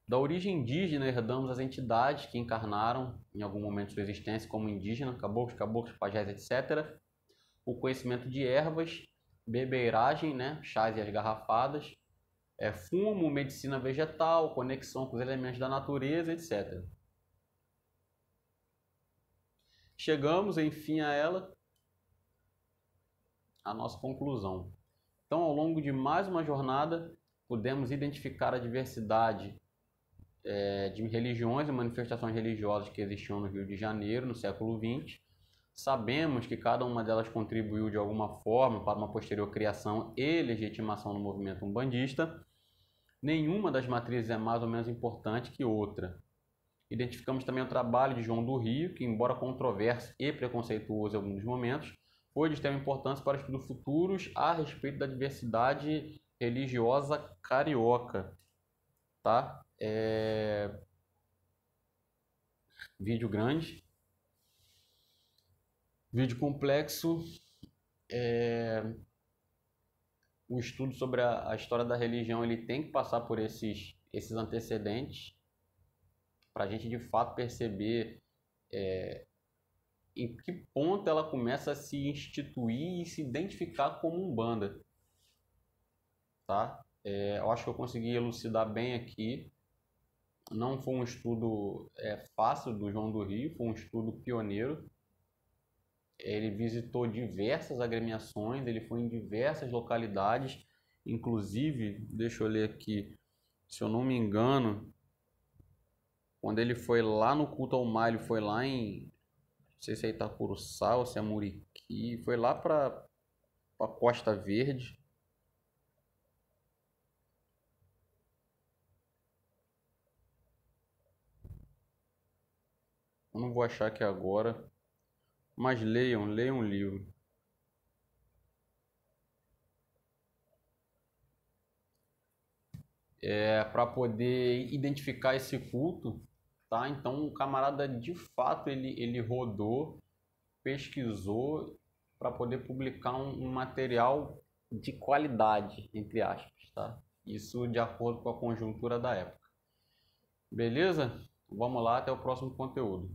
Da origem indígena, herdamos as entidades que encarnaram em algum momento de sua existência como indígena, caboclos, pajés, etc. O conhecimento de ervas, bebeiragem, né, chás e as garrafadas, fumo, medicina vegetal, conexão com os elementos da natureza, etc. Chegamos, enfim, a nossa conclusão. Então, ao longo de mais uma jornada, pudemos identificar a diversidade de religiões e manifestações religiosas que existiam no Rio de Janeiro no século XX. Sabemos que cada uma delas contribuiu de alguma forma para uma posterior criação e legitimação do movimento umbandista. Nenhuma das matrizes é mais ou menos importante que outra. Identificamos também o trabalho de João do Rio, que, embora controverso e preconceituoso em alguns momentos, foi de extrema importância para estudos futuros a respeito da diversidade religiosa carioca. Tá? Vídeo grande. Vídeo complexo o estudo sobre a história da religião, ele tem que passar por esses antecedentes para a gente de fato perceber em que ponto ela começa a se instituir e se identificar como Umbanda, tá? Eu acho que eu consegui elucidar bem aqui. Não foi um estudo fácil do João do Rio, foi um estudo pioneiro. Ele visitou diversas agremiações, ele foi em diversas localidades, inclusive, deixa eu ler aqui, se eu não me engano, quando ele foi lá no culto ao Malho, foi lá em, não sei se é Itacuruçá ou se é Muriqui, foi lá para Costa Verde. Eu não vou achar aqui agora, mas leiam o livro. Para poder identificar esse culto, tá? Então o camarada de fato ele rodou, pesquisou para poder publicar um material de qualidade, entre aspas, tá? Isso de acordo com a conjuntura da época. Beleza? Vamos lá, até o próximo conteúdo.